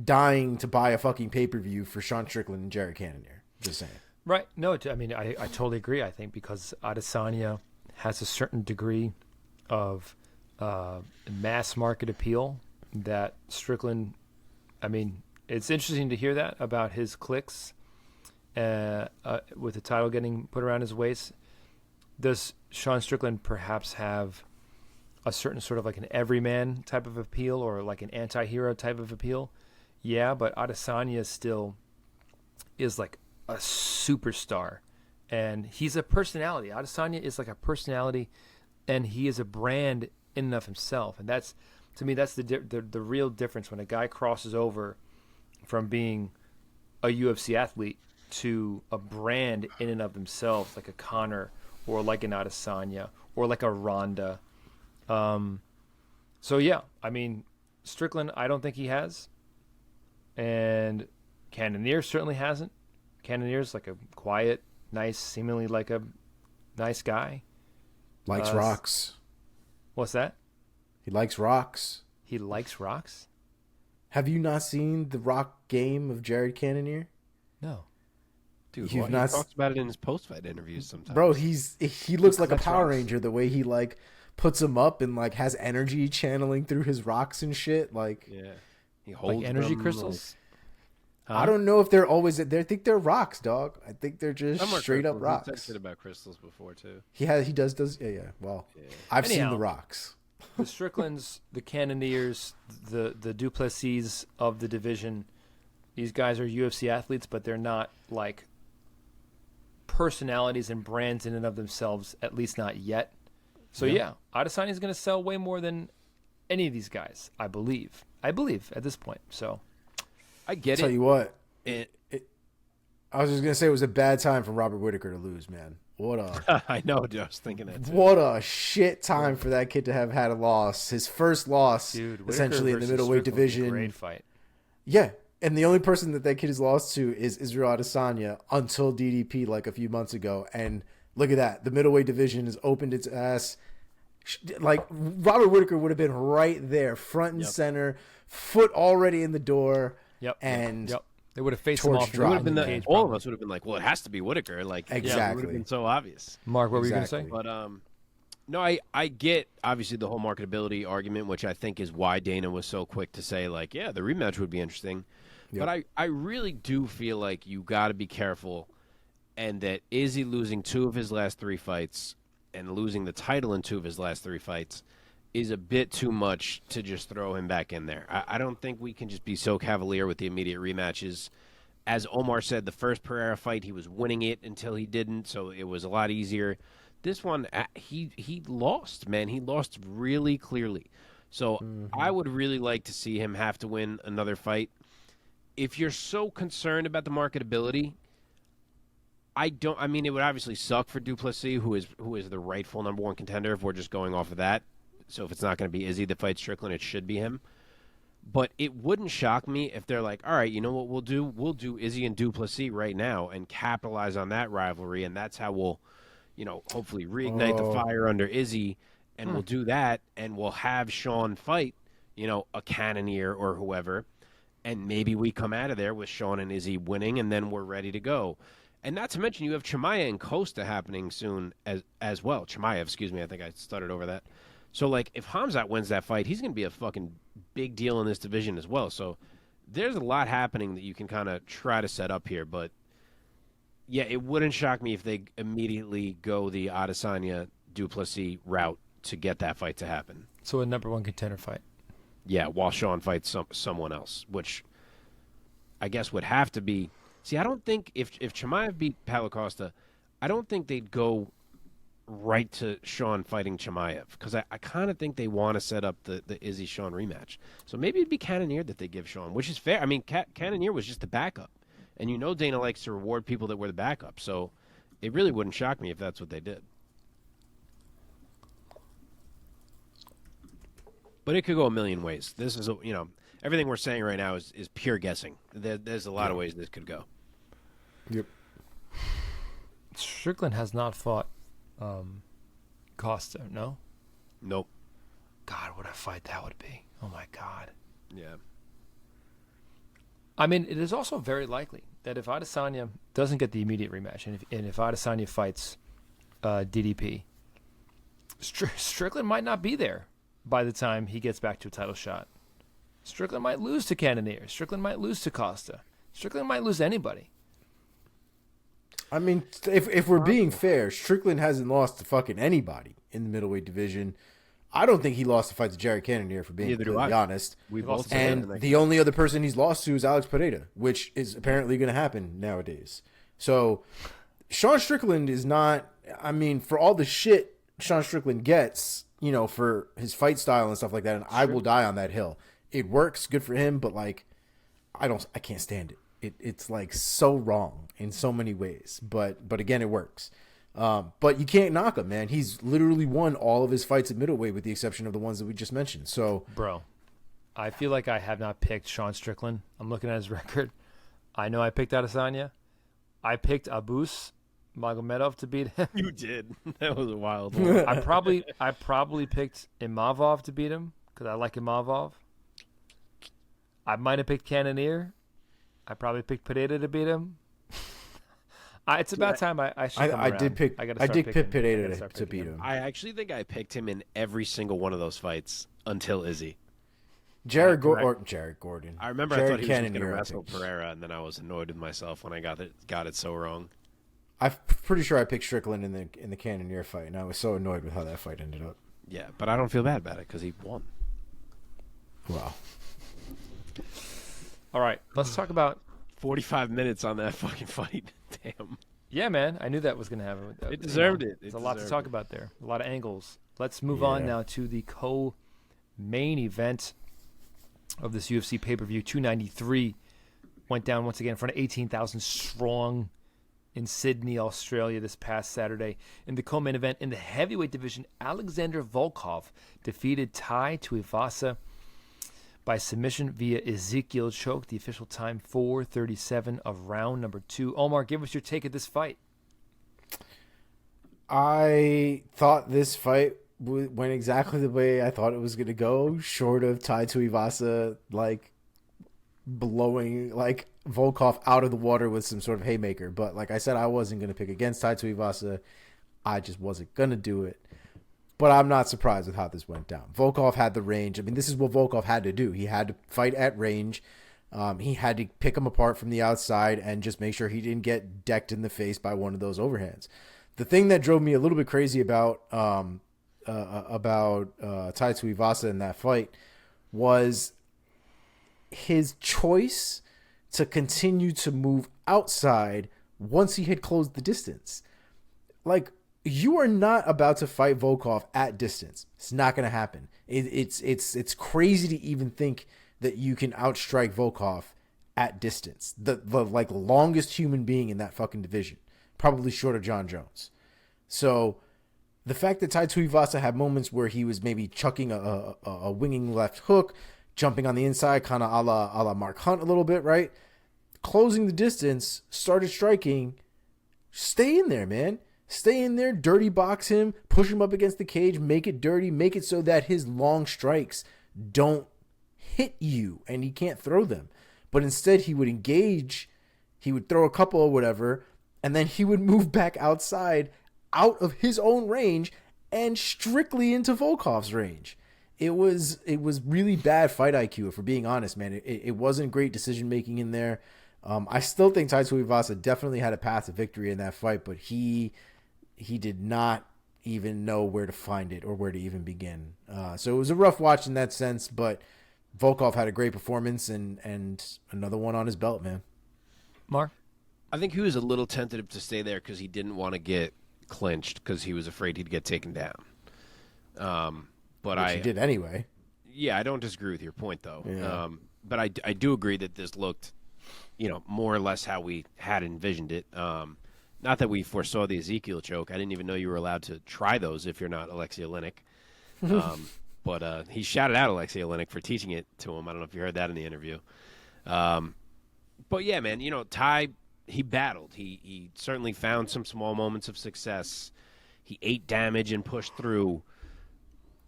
dying to buy a fucking pay-per-view for Sean Strickland and Jared Cannonier. Just saying. Right. No, I mean, I totally agree. I think because Adesanya has a certain degree of mass market appeal that Strickland, I mean, it's interesting to hear that about his clicks with the title getting put around his waist. Does Sean Strickland perhaps have a certain sort of an everyman type of appeal or an anti-hero type of appeal? Yeah, but Adesanya still is a superstar, and he's a personality. Adesanya is a personality, and he is a brand in and of himself, and that's, to me, that's the real difference when a guy crosses over from being a UFC athlete to a brand in and of themselves, like a Conor or like an Adesanya or like a Ronda. So yeah, I mean, Strickland, I don't think he has, and Cannonier certainly hasn't. Cannonier's a quiet, nice, seemingly a nice guy. Likes rocks. What's that? He likes rocks. He likes rocks? Have you not seen the rock game of Jared Cannonier? No. Dude, he talks about it in his post-fight interviews sometimes. Bro, he looks like a Power Ranger the way he puts him up and has energy channeling through his rocks and shit. Yeah. He holds energy crystals? I don't know if they're always there. I think they're rocks, dog. I think they're just straight up rocks. He's said about crystals before too. He does. Yeah. Well, yeah. I've seen the rocks. The Stricklands, the Cannoniers, the Duplessis of the division. These guys are UFC athletes, but they're not personalities and brands in and of themselves, at least not yet. So yeah, Adesanya is going to sell way more than any of these guys, I believe. I believe at this point. So I get Tell it. you what, It- I was just gonna say it was a bad time for Robert Whitaker to lose, man. What a I know, I was thinking that too. what a shit time for that kid to have had a loss. His first loss, dude, Whitaker essentially in the versus middleweight Strickland was a division. great fight. Yeah, and the only person that kid has lost to is Israel Adesanya until DDP like a few months ago. And look at that, the middleweight division has opened its ass. Like Robert Whitaker would have been right there, front and center, foot already in the door. Yep. And Yep. They would have faced him torch off. drop. It would have been cage, all of probably. us would have been like, well, it has to be Whitaker. Like, Exactly. it would have been so obvious. Mark, what were you Exactly. going to say? But no, I get obviously the whole marketability argument, which I think is why Dana was so quick to say like, yeah, the rematch would be interesting. Yep. But I really do feel like you got to be careful, and that Izzy losing 2 of his last 3 fights and losing the title in 2 of his last 3 fights is a bit too much to just throw him back in there. I don't think we can just be so cavalier with the immediate rematches. As Omar said, the first Pereira fight, he was winning it until he didn't, so it was a lot easier. This one, he lost, man. He lost really clearly. So I would really like to see him have to win another fight. If you're so concerned about the marketability, I mean, it would obviously suck for Duplessis, who is the rightful number 1 contender, if we're just going off of that. So if it's not going to be Izzy that fights Strickland, it should be him. But it wouldn't shock me if they're like, all right, you know what we'll do? We'll do Izzy and Duplessis right now and capitalize on that rivalry, and that's how we'll, hopefully reignite the fire under Izzy, and we'll do that, and we'll have Sean fight, a Cannonier or whoever, and maybe we come out of there with Sean and Izzy winning, and then we're ready to go. And not to mention, you have Chimaev and Costa happening soon as well. Chimaev, excuse me, I think I stuttered over that. So, like, if Khamzat wins that fight, he's going to be a fucking big deal in this division as well. So, there's a lot happening that you can kind of try to set up here. But, yeah, it wouldn't shock me if they immediately go the Adesanya-Duplessis route to get that fight to happen. So a number 1 contender fight. Yeah, while Sean fights someone else, which I guess would have to be... See, I don't think if Chimaev beat Paulo Costa, I don't think they'd go right to Sean fighting Chimaev, because I kind of think they want to set up the Izzy-Sean rematch. So maybe it'd be Cannonier that they give Sean, which is fair. I mean, Cannonier was just the backup, and Dana likes to reward people that were the backup, so it really wouldn't shock me if that's what they did. But it could go a million ways. This is, everything we're saying right now is pure guessing. There's a lot of ways this could go. Yep. Strickland has not fought Costa, no? Nope. God, what a fight that would be. Oh, my God. Yeah. I mean, it is also very likely that if Adesanya doesn't get the immediate rematch, and if Adesanya fights DDP, Strickland might not be there by the time he gets back to a title shot. Strickland might lose to Cannonier. Strickland might lose to Costa. Strickland might lose to anybody. I mean, if we're being fair, Strickland hasn't lost to fucking anybody in the middleweight division. I don't think he lost the fight to Jared Cannonier, for being completely honest. We both And the only other person he's lost to is Alex Pereira, which is apparently going to happen nowadays. So Sean Strickland is not, I mean, for all the shit Sean Strickland gets, for his fight style and stuff like that, and I will die on that hill. It works, good for him, but like, I can't stand it. It's like so wrong in so many ways, but again, it works. But you can't knock him, man. He's literally won all of his fights at middleweight with the exception of the ones that we just mentioned. So, bro, I feel like I have not picked Sean Strickland. I'm looking at his record. I know I picked Adesanya. I picked Abus Magomedov to beat him. You did. That was a wild one. I probably picked Imavov to beat him because I like Imavov. I might have picked Cannonier. I probably picked Pereira to beat him. It's about time I should come I around. did pick Pereira start to picking beat him. I actually think I picked him in every single one of those fights until Izzy. Jared Gordon. I remember Jared I thought he was going to Cannonier, I wrestle think. Pereira, and then I was annoyed with myself when I got it so wrong. I'm pretty sure I picked Strickland in the Cannonier fight, and I was so annoyed with how that fight ended up. Yeah, but I don't feel bad about it because he won. Wow. All right, let's talk about 45 minutes on that fucking fight. Damn. Yeah, man. I knew that was going to happen. It deserved it. There's a lot to talk about there. A lot of angles. Let's move Yeah. on now to the co-main event of this UFC pay-per-view. 293 went down once again in front of 18,000 strong in Sydney, Australia this past Saturday. In the co-main event in the heavyweight division, Alexander Volkov defeated Tai Tuivasa by submission via Ezekiel choke. The official time 4:37 of round number 2. Omar, give us your take of this fight. I thought this fight went exactly the way I thought it was going to go, short of Tai Tuivasa like blowing like Volkov out of the water with some sort of haymaker. But like I said, I wasn't going to pick against Tai Tuivasa. I just wasn't going to do it. But I'm not surprised with how this went down. Volkov had the range. I mean, this is what Volkov had to do. He had to fight at range. He had to pick him apart from the outside and just make sure he didn't get decked in the face by one of those overhands. The thing that drove me a little bit crazy about Tai Tuivasa in that fight was his choice to continue to move outside once he had closed the distance. Like, you are not about to fight Volkov at distance. It's not going to happen. It's crazy to even think that you can outstrike Volkov at distance. The like longest human being in that fucking division, probably short of John Jones. So the fact that Tai Tuivasa had moments where he was maybe chucking a winging left hook, jumping on the inside, kind of a la Mark Hunt a little bit, right? Closing the distance, started striking. Stay in there, man. Stay in there, dirty box him, push him up against the cage, make it dirty, make it so that his long strikes don't hit you and he can't throw them. But instead he would engage, he would throw a couple or whatever, and then he would move back outside out of his own range and strictly into Volkov's range. It was really bad fight IQ, if we're being honest, man. It wasn't great decision making in there. I still think Tai Tuivasa definitely had a path to victory in that fight, but he did not even know where to find it or where to even begin. So it was a rough watch in that sense, but Volkov had a great performance and another one on his belt, man. Mark? I think he was a little tentative to stay there because he didn't want to get clinched because he was afraid he'd get taken down. But He did anyway. Yeah, I don't disagree with your point, though. Yeah. But I do agree that this looked, more or less how we had envisioned it. Not that we foresaw the Ezekiel choke. I didn't even know you were allowed to try those if you're not Alexei Oleinik. But he shouted out Alexei Oleinik for teaching it to him. I don't know if you heard that in the interview. But yeah, man, Tai, he battled. He certainly found some small moments of success. He ate damage and pushed through.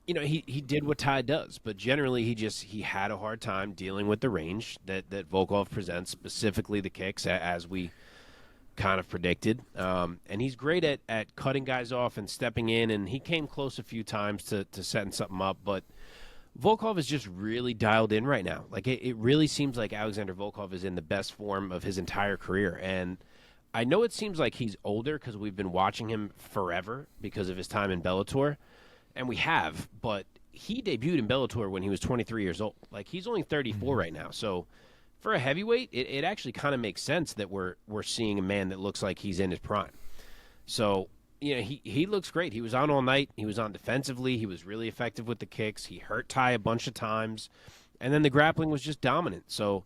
He did what Tai does, but generally he had a hard time dealing with the range that Volkov presents, specifically the kicks, as we kind of predicted. And he's great at cutting guys off and stepping in, and he came close a few times to setting something up, but Volkov is just really dialed in right now. Like, it really seems like Alexander Volkov is in the best form of his entire career, and I know it seems like he's older because we've been watching him forever because of his time in Bellator. And we have, but he debuted in Bellator when he was 23 years old. Like, he's only 34 right now. So for a heavyweight, it actually kind of makes sense that we're seeing a man that looks like he's in his prime. So, he looks great. He was on all night. He was on defensively. He was really effective with the kicks. He hurt Tai a bunch of times. And then the grappling was just dominant. So,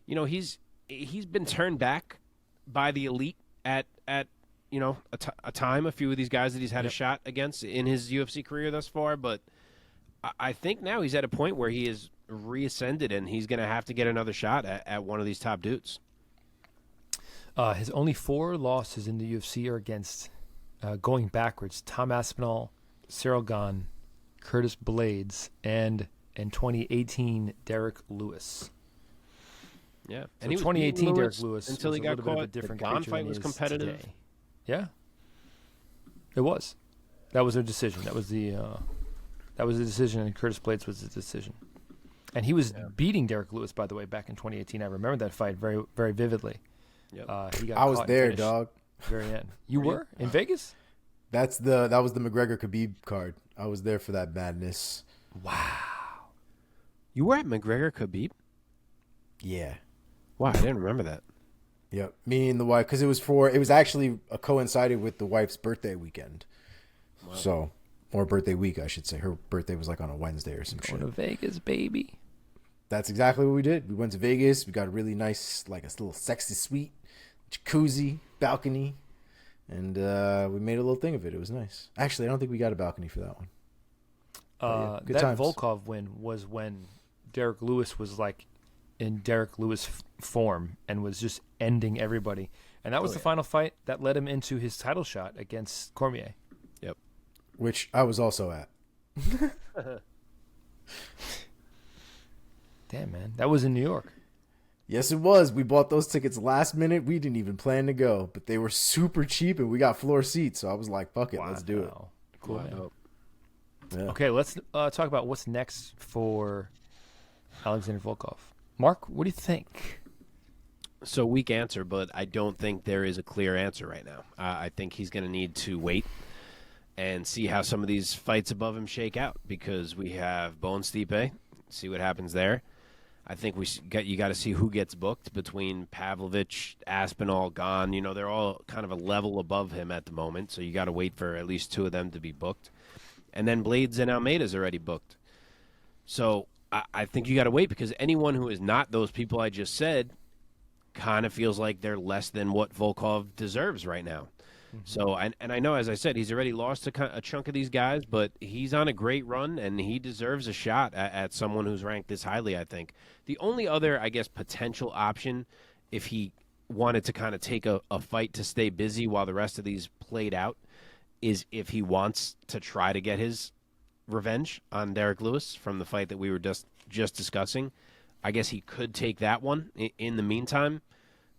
he's been turned back by the elite at a time, a few of these guys that he's had a shot against in his UFC career thus far. But I think now he's at a point where he is reascended and he's going to have to get another shot at one of these top dudes. His only 4 losses in the UFC are against, going backwards, Tom Aspinall, Cyril Gane, Curtis Blades, and in 2018, Derek Lewis. Yeah. So And he was 2018 beating Derek Lewis until was he a got little bit of a caught. different The Gane creature fight than was he is competitive. today. Yeah, it was. That was their decision. That was the decision, and Curtis Blades was the decision. And he was beating Derek Lewis, by the way, back in 2018. I remember that fight very, very vividly. Yep. He got I was caught and there, finished dog. Very end. You were in Vegas? That was the McGregor Khabib card. I was there for that madness. Wow. You were at McGregor Khabib? Yeah. Wow, I didn't remember that. Yep, me and the wife, because it was actually coincided with the wife's birthday weekend. Wow. So, or birthday week, I should say. Her birthday was like on a Wednesday or some shit. Going to Vegas, baby. That's exactly what we did. We went to Vegas. We got a really nice, like a little sexy suite, jacuzzi, balcony, and we made a little thing of it. It was nice. Actually, I don't think we got a balcony for that one. That times. Volkov win was when Derek Lewis was like in Derek Lewis form and was just ending everybody. And that was the final fight that led him into his title shot against Cormier. Yep. Which I was also at. Damn, man. That was in New York. Yes, it was. We bought those tickets last minute. We didn't even plan to go, but they were super cheap and we got floor seats. So I was like, fuck it, let's do it. Cool. Wow. Yeah. Okay, let's talk about what's next for Alexander Volkov. Mark, what do you think? So weak answer, but I don't think there is a clear answer right now. I think he's going to need to wait and see how some of these fights above him shake out, because we have Bo and Stipe. See what happens there. I think you got to see who gets booked between Pavlovich, Aspinall, Gane. You know, they're all kind of a level above him at the moment, so you got to wait for at least two of them to be booked. And then Blades and Almeida's already booked. So I think you got to wait, because anyone who is not those people I just said kind of feels like they're less than what Volkov deserves right now. So, and I know, as I said, he's already lost a chunk of these guys, but he's on a great run, and he deserves a shot at someone who's ranked this highly, I think. The only other, I guess, potential option, if he wanted to kind of take a fight to stay busy while the rest of these played out, is if he wants to try to get his revenge on Derek Lewis from the fight that we were just discussing. I guess he could take that one in the meantime.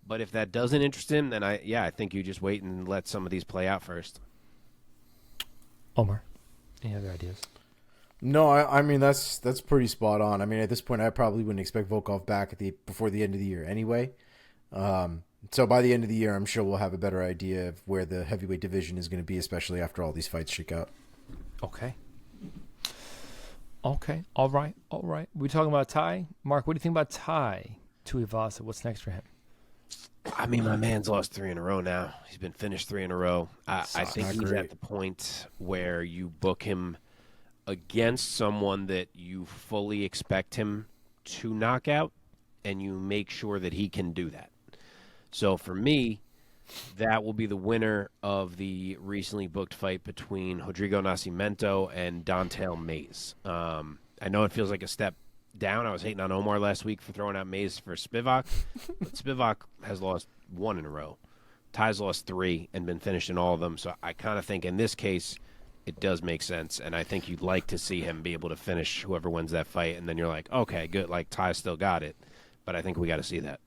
But if that doesn't interest him, then I think you just wait and let some of these play out first. Omar, any other ideas? No, I mean that's pretty spot on. I mean, at this point, I probably wouldn't expect Volkov back before the end of the year anyway. So by the end of the year, I'm sure we'll have a better idea of where the heavyweight division is going to be, especially after all these fights shake out. Okay. All right. We're talking about Tai. Mark, what do you think about Tai Tuivasa? What's next for him? I mean, my man's lost 3 in a row now. He's been finished 3 in a row. I think he's at the point where you book him against someone that you fully expect him to knock out, and you make sure that he can do that. So for me, that will be the winner of the recently booked fight between Rodrigo Nascimento and Don'Tale Mayes. I know it feels like a step down. I was hating on Omar last week for throwing out Mayes for Spivak, but Spivak has lost 1 in a row. Tai's lost 3 and been finished in all of them. So I kind of think in this case it does make sense, and I think you'd like to see him be able to finish whoever wins that fight, and then you're like, okay, good, like Tai still got it, but I think we got to see that.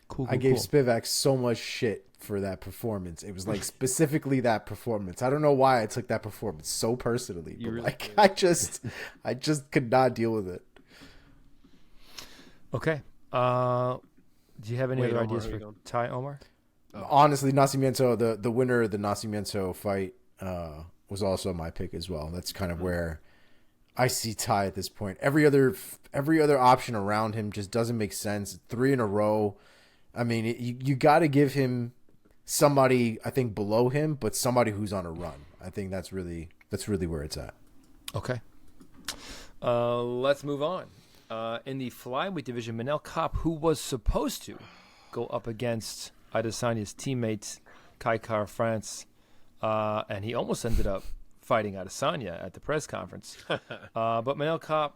Cool. I gave Spivak so much shit for that performance. It was like specifically that performance. I don't know why I took that performance so personally, but like I just could not deal with it. Okay. Do you have any other ideas for Tai, Omar? Honestly, Nascimento, the winner of the Nascimento fight was also my pick as well. That's kind of where I see Tai at this point. Every other option around him just doesn't make sense. 3 in a row. I mean, you got to give him somebody, I think, below him, but somebody who's on a run. I think that's really where it's at. Okay. Let's move on. In the flyweight division, Manel Kape, who was supposed to go up against Adesanya's teammate, Kai Kara-France, and he almost ended up fighting Adesanya at the press conference. But Manel Kape,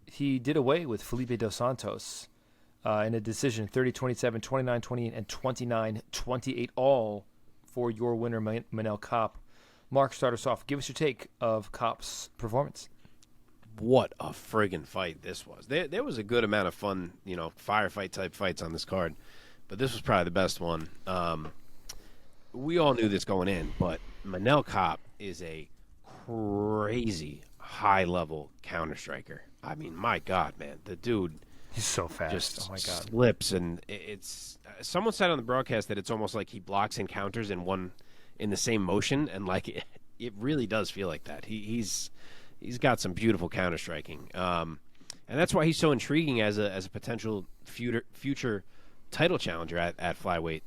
he did away with Felipe dos Santos in a decision, 30-27, 29-28, and 29-28, all for your winner, Manel Kape. Mark, start us off. Give us your take of Kape's performance. What a friggin' fight this was. There was a good amount of fun, firefight type fights on this card, but this was probably the best one. We all knew this going in, but Manel Kape is a crazy high-level counter-striker. I mean, my God, man. The dude... He's so fast. Just oh my God. Slips, and it's... someone said on the broadcast that it's almost like he blocks and counters in the same motion, and like it really does feel like that. He's got some beautiful counter striking, and that's why he's so intriguing as a potential future title challenger at flyweight.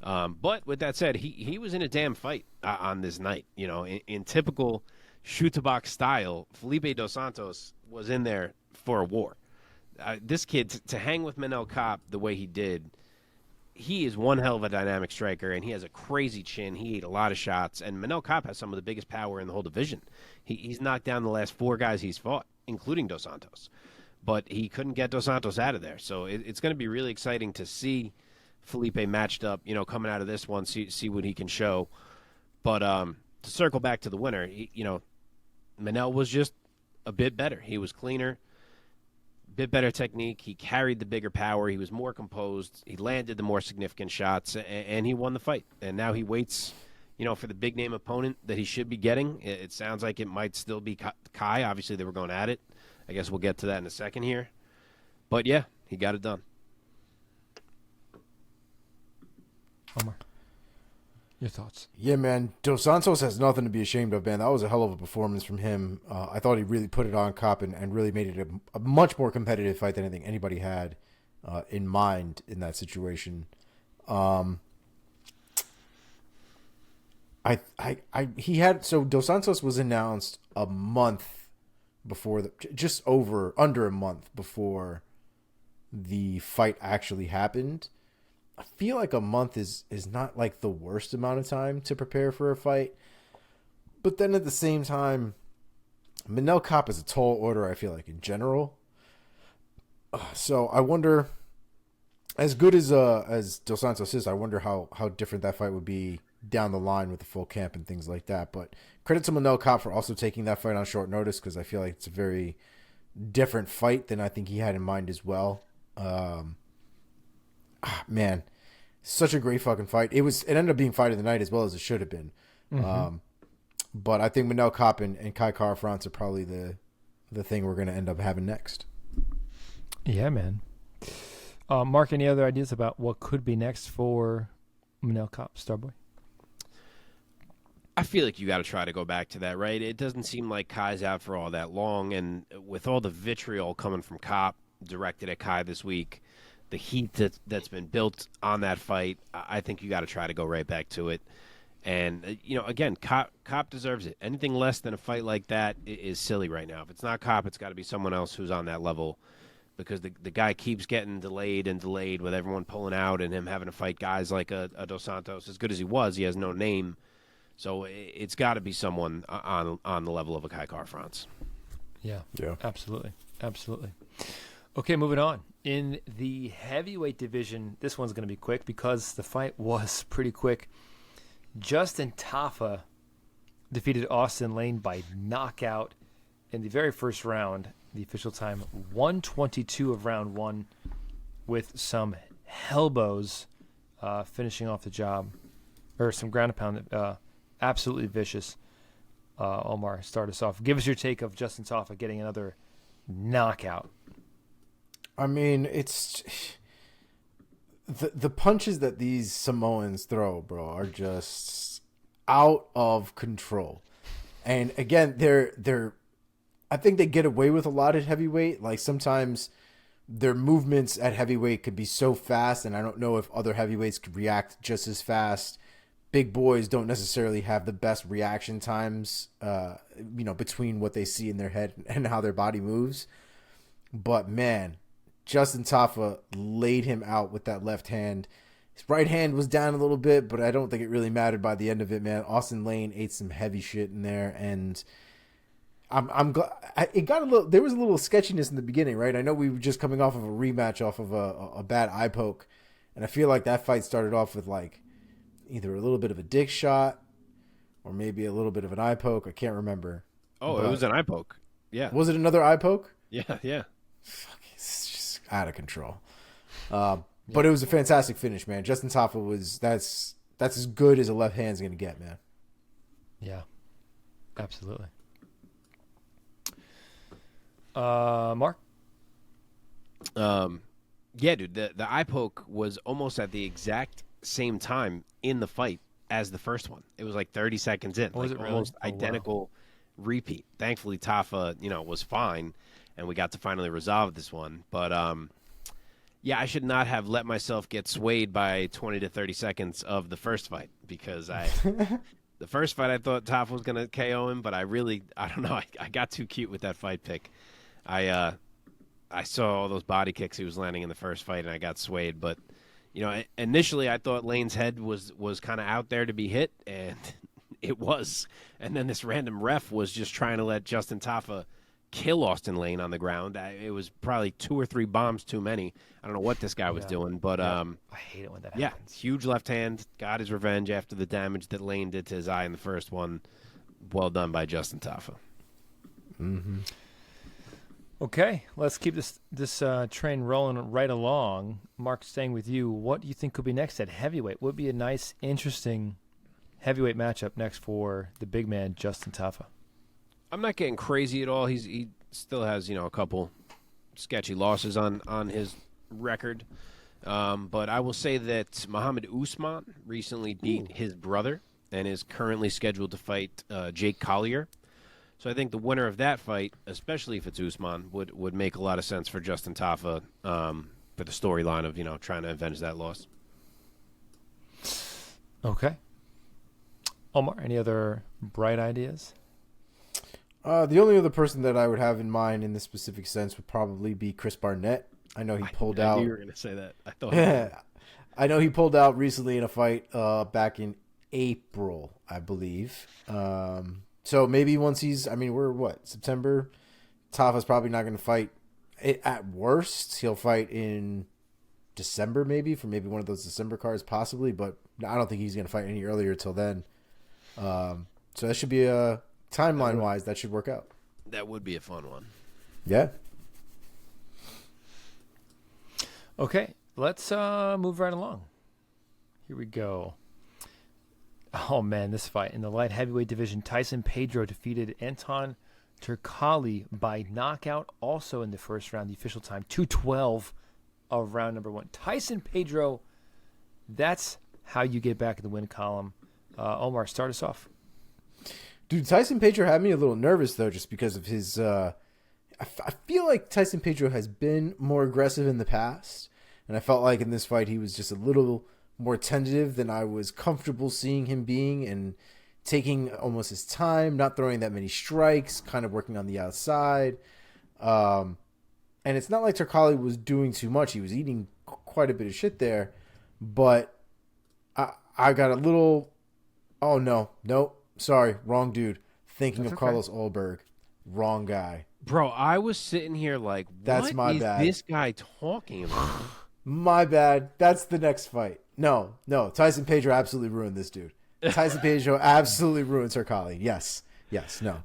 But with that said, he was in a damn fight on this night. You know, in typical shoot-to-box style, Felipe dos Santos was in there for a war. This kid, to hang with Manel Kape the way he did, he is one hell of a dynamic striker, and he has a crazy chin. He ate a lot of shots, and Manel Kape has some of the biggest power in the whole division. He's knocked down the last 4 guys he's fought, including dos Santos. But he couldn't get dos Santos out of there. So it's going to be really exciting to see Felipe matched up, you know, coming out of this one, see what he can show. But to circle back to the winner, Manel was just a bit better. He was cleaner, bit better technique. He carried the bigger power. He was more composed. He landed the more significant shots, and he won the fight. And now he waits, you know, for the big name opponent that he should be getting. It sounds like it might still be Kai. Obviously, they were going at it. I guess we'll get to that in a second here. But yeah, he got it done. Omar, your thoughts? Yeah, man. Dos Santos has nothing to be ashamed of, man. That was a hell of a performance from him. I thought he really put it on Kape and really made it a much more competitive fight than I think anybody had in mind in that situation. Dos Santos was announced a month before under a month before the fight actually happened. I feel like a month is not like the worst amount of time to prepare for a fight. But then at the same time, Manel Kape is a tall order, I feel like, in general. So I wonder, as good as Dos Santos is, I wonder how different that fight would be down the line with the full camp and things like that. But credit to Manel Kape for also taking that fight on short notice, because I feel like it's a very different fight than I think he had in mind as well. Man, such a great fucking fight. It ended up being fight of the night as well as it should have been. Mm-hmm. But I think Manel Kape and Kai Kara-France are probably the thing we're going to end up having next. Yeah, man. Mark, any other ideas about what could be next for Manel Kape, Starboy? I feel like you got to try to go back to that, right? It doesn't seem like Kai's out for all that long, and with all the vitriol coming from Kape directed at Kai this week, the heat that's been built on that fight, I think you got to try to go right back to it. And, again, Kape deserves it. Anything less than a fight like that is silly right now. If it's not Kape, it's got to be someone else who's on that level, because the guy keeps getting delayed and delayed with everyone pulling out and him having to fight guys like a Dos Santos. As good as he was, he has no name. So it's got to be someone on the level of a Kai Kara-France. Yeah, absolutely. Okay, moving on. In the heavyweight division, this one's going to be quick because the fight was pretty quick. Justin Tafa defeated Austen Lane by knockout in the very first round. The official time, 1:22 of round 1, with some elbows finishing off the job, or some ground and pound. Absolutely vicious. Omar, start us off. Give us your take of Justin Tafa getting another knockout. I mean, it's the punches that these Samoans throw, bro, are just out of control. And again, they're I think they get away with a lot at heavyweight. Like, sometimes their movements at heavyweight could be so fast, and I don't know if other heavyweights could react just as fast. Big boys don't necessarily have the best reaction times, between what they see in their head and how their body moves. But man, Justin Tafa laid him out with that left hand. His right hand was down a little bit, but I don't think it really mattered by the end of it, man. Austen Lane ate some heavy shit in there, and I'm glad it got a little. There was a little sketchiness in the beginning, right? I know we were just coming off of a rematch off of a bad eye poke, and I feel like that fight started off with like either a little bit of a dick shot or maybe a little bit of an eye poke. I can't remember. Oh, it was an eye poke. Yeah. Was it another eye poke? Yeah. Fuck, it's just out of control. But it was a fantastic finish, man. Justin Tafa that's as good as a left hand's going to get, man. Yeah. Absolutely. Mark? Yeah, dude, the eye poke was almost at the exact same time in the fight as the first one. It was like 30 seconds in. Was it really? Almost identical repeat. Thankfully, Tafa, was fine, and we got to finally resolve this one. But, Yeah, I should not have let myself get swayed by 20 to 30 seconds of the first fight because the first fight I thought Tafa was going to KO him, but I don't know. I got too cute with that fight pick. I saw all those body kicks he was landing in the first fight, and I got swayed. But, initially I thought Lane's head was kind of out there to be hit, and it was. And then this random ref was just trying to let Justin Tafa kill Austen Lane on the ground. It was probably 2 or 3 bombs too many. I don't know what this guy was doing, but I hate it when that happens. Huge left hand, got his revenge after the damage that Lane did to his eye in the first one. Well done by Justin Tafa. Mm-hmm. Okay, let's keep this train rolling right along. Mark, staying with you, what do you think could be next at heavyweight? Would be a nice, interesting heavyweight matchup next for the big man, Justin Tafa? I'm not getting crazy at all. He still has, a couple sketchy losses on his record. But I will say that Muhammad Usman recently beat his brother and is currently scheduled to fight Jake Collier. So I think the winner of that fight, especially if it's Usman, would make a lot of sense for Justin Tafa for the storyline of, trying to avenge that loss. Okay. Omar, any other bright ideas? The only other person that I would have in mind in this specific sense would probably be Chris Barnett. I know he pulled out. I knew you were going to say that. I thought. I know he pulled out recently in a fight back in April, I believe. So maybe once we're September? Tafa's probably not going to fight. At worst, he'll fight in December maybe, for maybe one of those December cards possibly, but I don't think he's going to fight any earlier till then. So that should be a timeline-wise, that should work out. That would be a fun one. Yeah. Okay, let's move right along. Here we go. Oh, man, this fight. In the light heavyweight division, Tyson Pedro defeated Anton Turkalj by knockout, also in the first round, the official time, 2:12 of round number 1. Tyson Pedro, that's how you get back in the win column. Omar, start us off. Dude, Tyson Pedro had me a little nervous, though, just because of his... I feel like Tyson Pedro has been more aggressive in the past, and I felt like in this fight he was just a little more tentative than I was comfortable seeing him being, and taking almost his time, not throwing that many strikes, kind of working on the outside. And it's not like Turkalj was doing too much. He was eating quite a bit of shit there, but I got a little... Oh, no. Sorry, wrong dude. Thinking of Carlos Ulberg. Wrong guy. Bro, I was sitting here like, That's my is bad. this guy talking about? My bad. That's the next fight. No. Tyson Pedro absolutely ruined this dude. Tyson Pedro absolutely ruined Turkalj. Yes, no.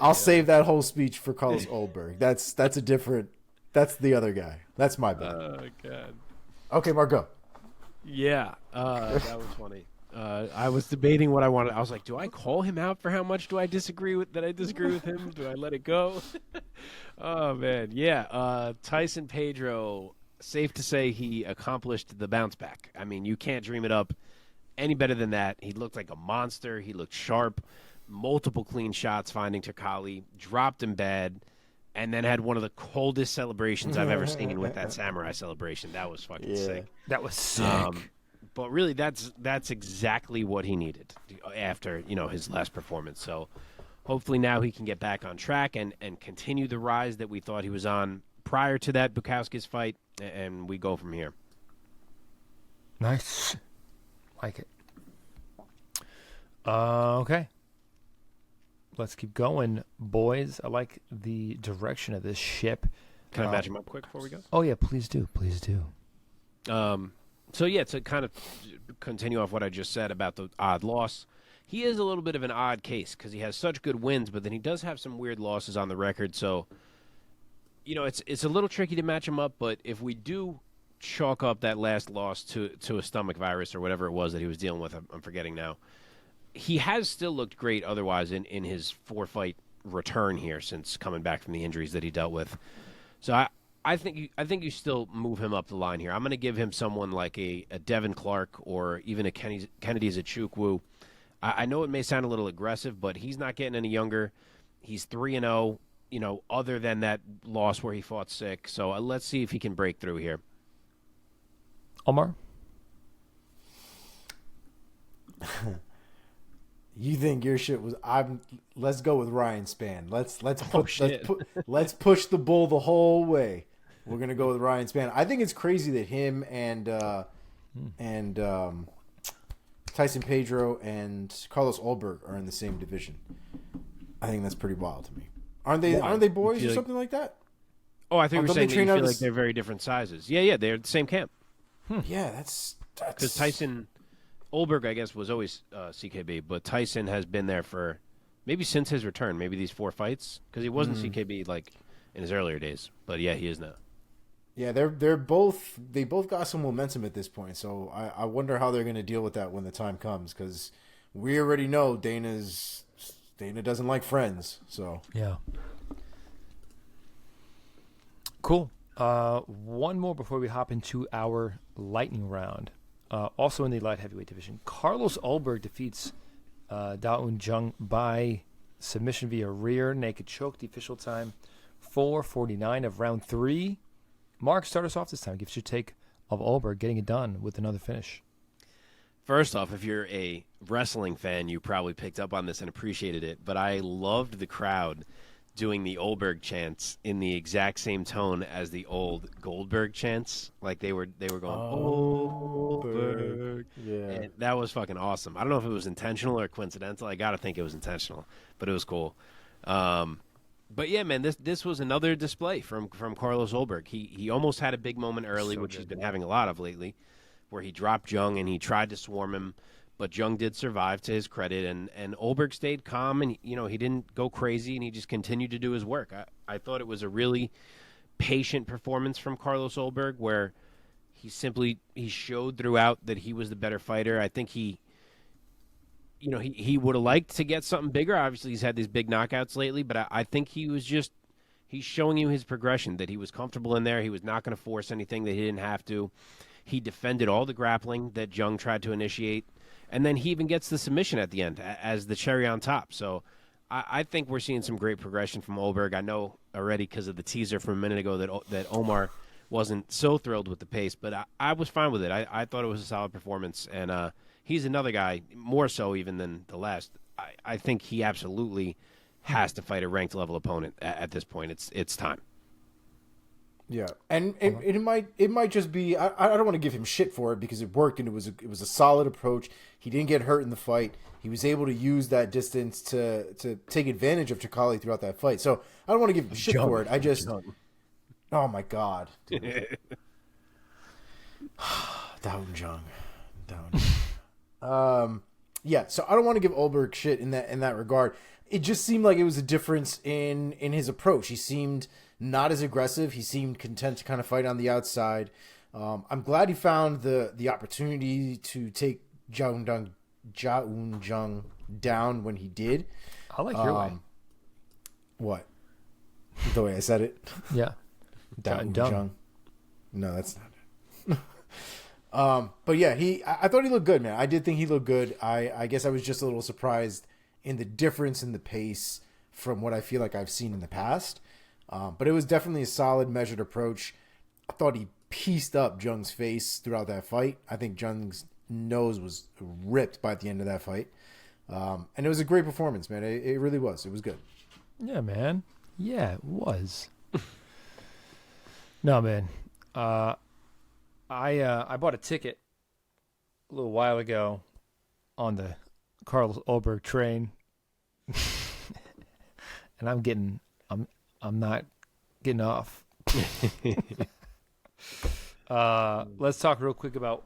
I'll save that whole speech for Carlos Ulberg. That's the other guy. That's my bad. Oh, God. Okay, Mark, go. Yeah, that was funny. I was debating what I wanted. I was like, do I call him out for how much do I disagree with him? Do I let it go? Oh, man. Yeah, Tyson Pedro, safe to say he accomplished the bounce back. I mean, you can't dream it up any better than that. He looked like a monster. He looked sharp. Multiple clean shots finding Turkalj. Dropped him bad. And then had one of the coldest celebrations I've ever seen with that samurai celebration. That was fucking sick. That was sick. But really, that's exactly what he needed after his last performance. So hopefully now he can get back on track and continue the rise that we thought he was on prior to that Bukowski's fight, and we go from here. Nice. Like it. Okay. Let's keep going, boys. I like the direction of this ship. Can I match him up quick before we go? Oh, yeah, please do. Please do. So, yeah, to kind of continue off what I just said about the odd loss, he is a little bit of an odd case because he has such good wins, but then he does have some weird losses on the record. So, it's a little tricky to match him up, but if we do chalk up that last loss to a stomach virus or whatever it was that he was dealing with, I'm forgetting now, he has still looked great otherwise in his 4-fight return here since coming back from the injuries that he dealt with. So I think you still move him up the line here. I'm going to give him someone like a Devin Clark or even a Kennedy Zachukwu. I know it may sound a little aggressive, but he's not getting any younger. He's 3-0, other than that loss where he fought sick. So let's see if he can break through here. Omar? You think your shit was? Let's go with Ryan Spann. Let's push the bull the whole way. We're gonna go with Ryan Spann. I think it's crazy that him and Tyson Pedro and Carlos Ulberg are in the same division. I think that's pretty wild to me. Aren't they boys or something like that? Oh, I think we're saying that you feel like this... they're very different sizes. Yeah, they're the same camp. Yeah, that's because Tyson Ulberg, I guess, was always CKB, but Tyson has been there for maybe since his return, maybe these 4 fights, because he wasn't CKB like in his earlier days. But yeah, he is now. Yeah, they both got some momentum at this point. So I wonder how they're going to deal with that when the time comes, because we already know Dana doesn't like friends. So yeah, cool. One more before we hop into our lightning round. Also in the light heavyweight division, Carlos Ulberg defeats Jung by submission via rear naked choke. The official time 4:49 of round 3. Mark, start us off this time. Give us your take of Ulberg getting it done with another finish. First off, if you're a wrestling fan, you probably picked up on this and appreciated it, but I loved the crowd doing the Ulberg chants in the exact same tone as the old Goldberg chants. Like they were going, Ulberg. Yeah. And that was fucking awesome. I don't know if it was intentional or coincidental. I got to think it was intentional, but it was cool. But yeah, man, this was another display from Carlos Ulberg. He almost had a big moment early, which he's been having a lot of lately, where he dropped Jung and he tried to swarm him, but Jung did survive to his credit, and Ulberg stayed calm, and he didn't go crazy, and he just continued to do his work. I thought it was a really patient performance from Carlos Ulberg, where he showed throughout that he was the better fighter. I think he would have liked to get something bigger. Obviously, he's had these big knockouts lately, but I think he's showing you his progression, that he was comfortable in there. He was not going to force anything that he didn't have to. He defended all the grappling that Jung tried to initiate, and then he even gets the submission at the end as the cherry on top. So I think we're seeing some great progression from Ulberg. I know already because of the teaser from a minute ago that Omar wasn't so thrilled with the pace, but I was fine with it. I thought it was a solid performance, and he's another guy, more so even than the last. I think he absolutely has to fight a ranked level opponent at this point. It's time. Yeah, and it might just be I don't want to give him shit for it because it worked and it was a solid approach. He didn't get hurt in the fight. He was able to use that distance to take advantage of Turkalj throughout that fight. So I don't want to give him shit for it. I just oh my god, down Jung. Yeah, so I don't want to give Ulberg shit in that regard. It just seemed like it was a difference in his approach. He seemed not as aggressive. He seemed content to kind of fight on the outside. I'm glad he found the opportunity to take Jung down when he did. I like your way. What? The way I said it? Yeah. Jung. No, that's not it. But yeah, I thought he looked good, man. I did think he looked good. I guess I was just a little surprised in the difference in the pace from what I feel like I've seen in the past. But it was definitely a solid, measured approach. I thought he pieced up Jung's face throughout that fight. I think Jung's nose was ripped by the end of that fight. And it was a great performance, man. It really was. It was good. Yeah, man. Yeah, it was. No, man. I bought a ticket a little while ago on the Carlos Ulberg train. And I'm not getting off. Let's talk real quick about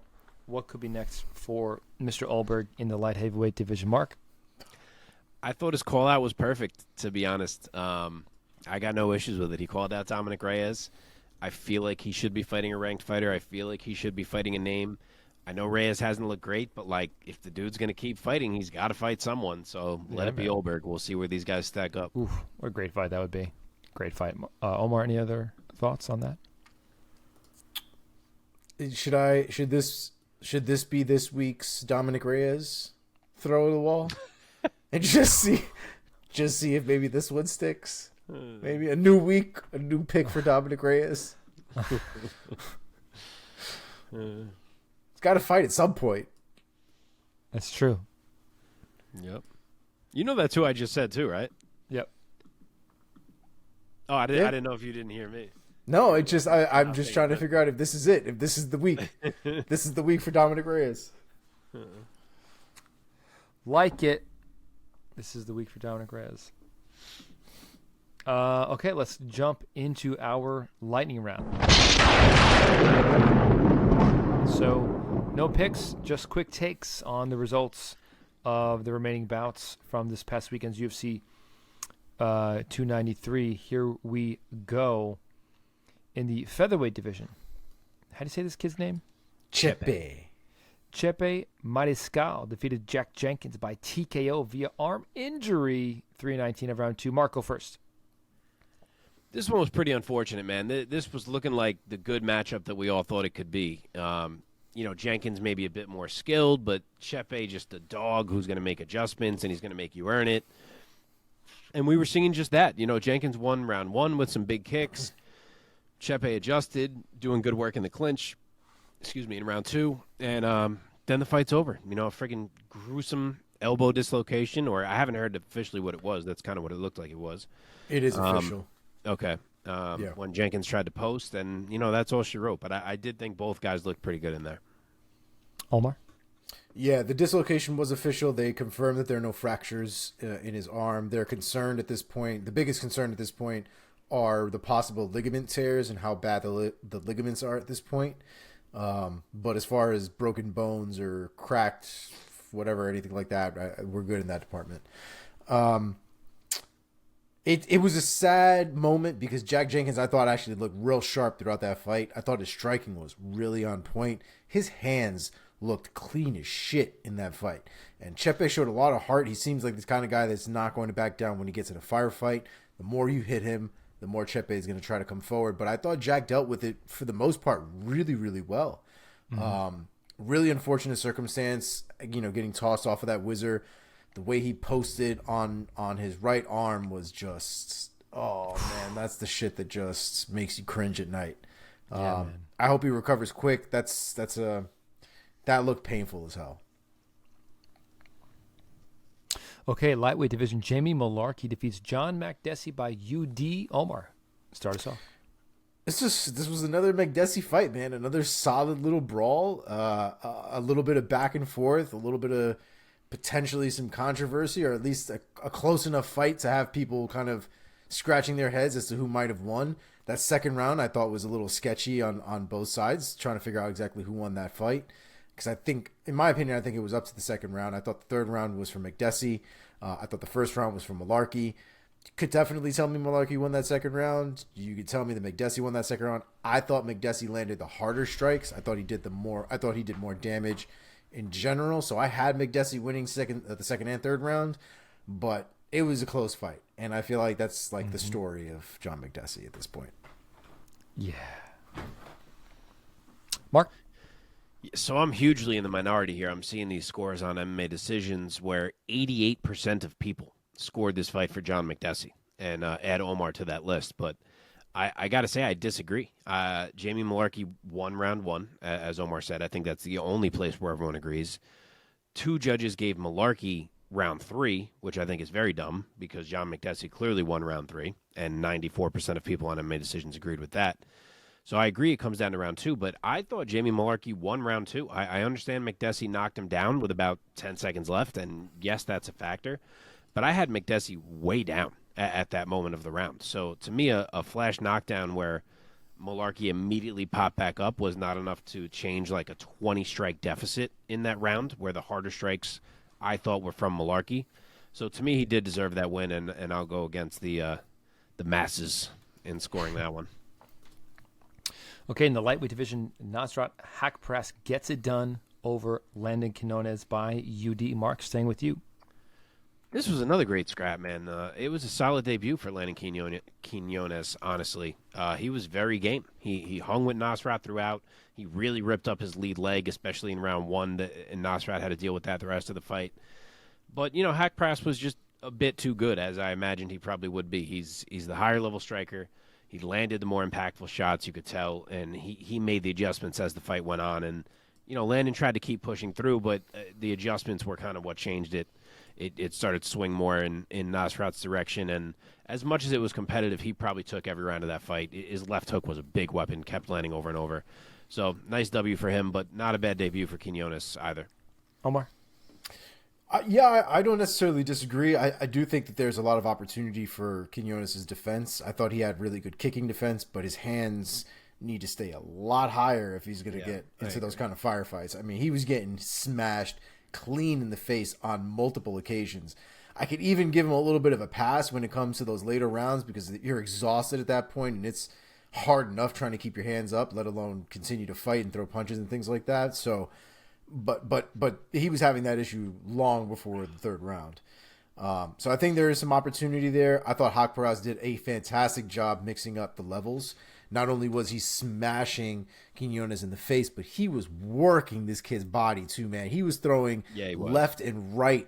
what could be next for Mr. Ulberg in the light heavyweight division. Mark? I thought his call out was perfect, to be honest. I got no issues with it. He called out Dominic Reyes. I feel like he should be fighting a ranked fighter. I feel like he should be fighting a name. I know Reyes hasn't looked great, but if the dude's going to keep fighting, he's got to fight someone. So let it be Ulberg. We'll see where these guys stack up. Oof, what a great fight that would be. Great fight. Omar, any other thoughts on that? Should this be this week's Dominic Reyes throw of the wall? And just see if maybe this one sticks. Maybe a new week, a new pick for Dominic Reyes. got to fight at some point. That's true. Yep. You know that's who I just said too, right? Yep. Oh, I Yeah. didn't know if you didn't hear me. No, it just I'm just trying to good. figure out if this is it. If this is the week. This is the week for Dominic Reyes. Like it. This is the week for Dominic Reyes. Okay, let's jump into our lightning round. So, no picks, just quick takes on the results of the remaining bouts from this past weekend's UFC 293. Here we go. In the featherweight division, how do you say this kid's name? Chepe. Chepe Mariscal defeated Jack Jenkins by TKO via arm injury. 3:19 of round 2. Marco first. This one was pretty unfortunate, man. This was looking like the good matchup that we all thought it could be. Jenkins maybe a bit more skilled, but Chepe just a dog who's going to make adjustments, and he's going to make you earn it. And we were seeing just that. Jenkins won round 1 with some big kicks. Chepe adjusted, doing good work in the clinch, in round 2. And then the fight's over. A friggin' gruesome elbow dislocation, or I haven't heard officially what it was. That's kind of what it looked like it was. It is official. Okay. When Jenkins tried to post, and, that's all she wrote. But I did think both guys looked pretty good in there. Omar? Yeah, the dislocation was official. They confirmed that there are no fractures in his arm. They're concerned at this point. The biggest concern at this point are the possible ligament tears and how bad the ligaments are at this point. But as far as broken bones or cracked, whatever, anything like that, we're good in that department. It was a sad moment because Jack Jenkins, I thought, actually looked real sharp throughout that fight. I thought his striking was really on point. His hands looked clean as shit in that fight. And Chepe showed a lot of heart. He seems like this kind of guy that's not going to back down when he gets in a firefight. The more you hit him, the more Chepe is going to try to come forward. But I thought Jack dealt with it, for the most part, really, really well. Mm-hmm. Really unfortunate circumstance, getting tossed off of that whizzer. The way he posted on his right arm was just, oh, man, that's the shit that just makes you cringe at night. Yeah, I hope he recovers quick. That looked painful as hell. Okay, lightweight division. Jamie Mullarkey defeats John Makdessi by UD. Omar, start us off. This was another Makdessi fight, man. Another solid little brawl. A little bit of back and forth. A little bit of potentially some controversy, or at least a close enough fight to have people kind of scratching their heads as to who might have won. That second round I thought was a little sketchy on both sides, trying to figure out exactly who won that fight. Because I think, in my opinion, I think it was up to the second round. I thought the third round was for Makdessi. I thought the first round was for Mullarkey. You could definitely tell me Mullarkey won that second round. You could tell me that Makdessi won that second round. I thought Makdessi landed the harder strikes. I thought he did more damage in general. So I had Makdessi winning the second and third round, but it was a close fight. And I feel like that's like the story of John Makdessi at this point. Yeah. Mark? So I'm hugely in the minority here. I'm seeing these scores on MMA decisions where 88% of people scored this fight for John Makdessi, and add Omar to that list. But I got to say, I disagree. Jamie Mullarkey won round 1, as Omar said. I think that's the only place where everyone agrees. 2 judges gave Mullarkey round 3, which I think is very dumb because John Makdessi clearly won round 3, and 94% of people on MMA decisions agreed with that. So I agree it comes down to round 2, but I thought Jamie Mullarkey won round 2. I understand Makdessi knocked him down with about 10 seconds left, and yes, that's a factor. But I had Makdessi way down at that moment of the round. So to me, a flash knockdown where Mullarkey immediately popped back up was not enough to change like a 20-strike deficit in that round, where the harder strikes I thought were from Mullarkey. So to me, he did deserve that win, and I'll go against the masses in scoring that one. Okay, in the lightweight division, Nasrat Hakparas gets it done over Landon Quinones by UD. Mark, staying with you. This was another great scrap, man. It was a solid debut for Landon Quinones, honestly. He was very game. He hung with Nasrat throughout. He really ripped up his lead leg, especially in round 1, and Nasrat had to deal with that the rest of the fight. But, Hakparas was just a bit too good, as I imagined he probably would be. He's the higher-level striker. He landed the more impactful shots, you could tell, and he made the adjustments as the fight went on. And, Landon tried to keep pushing through, but the adjustments were kind of what changed it. It started to swing more in Nasrat's direction, and as much as it was competitive, he probably took every round of that fight. His left hook was a big weapon, kept landing over and over. So, nice W for him, but not a bad debut for Quinones either. Omar? Yeah, I don't necessarily disagree. I do think that there's a lot of opportunity for Quinones' defense. I thought he had really good kicking defense, but his hands need to stay a lot higher if he's going to get into those kind of firefights. I mean, he was getting smashed clean in the face on multiple occasions. I could even give him a little bit of a pass when it comes to those later rounds because you're exhausted at that point, and it's hard enough trying to keep your hands up, let alone continue to fight and throw punches and things like that. So, but he was having that issue long before the third round. So I think there is some opportunity there. I thought Haqparast did a fantastic job mixing up the levels. Not only was he smashing Quinones in the face, but he was working this kid's body too, man. He was throwing left and right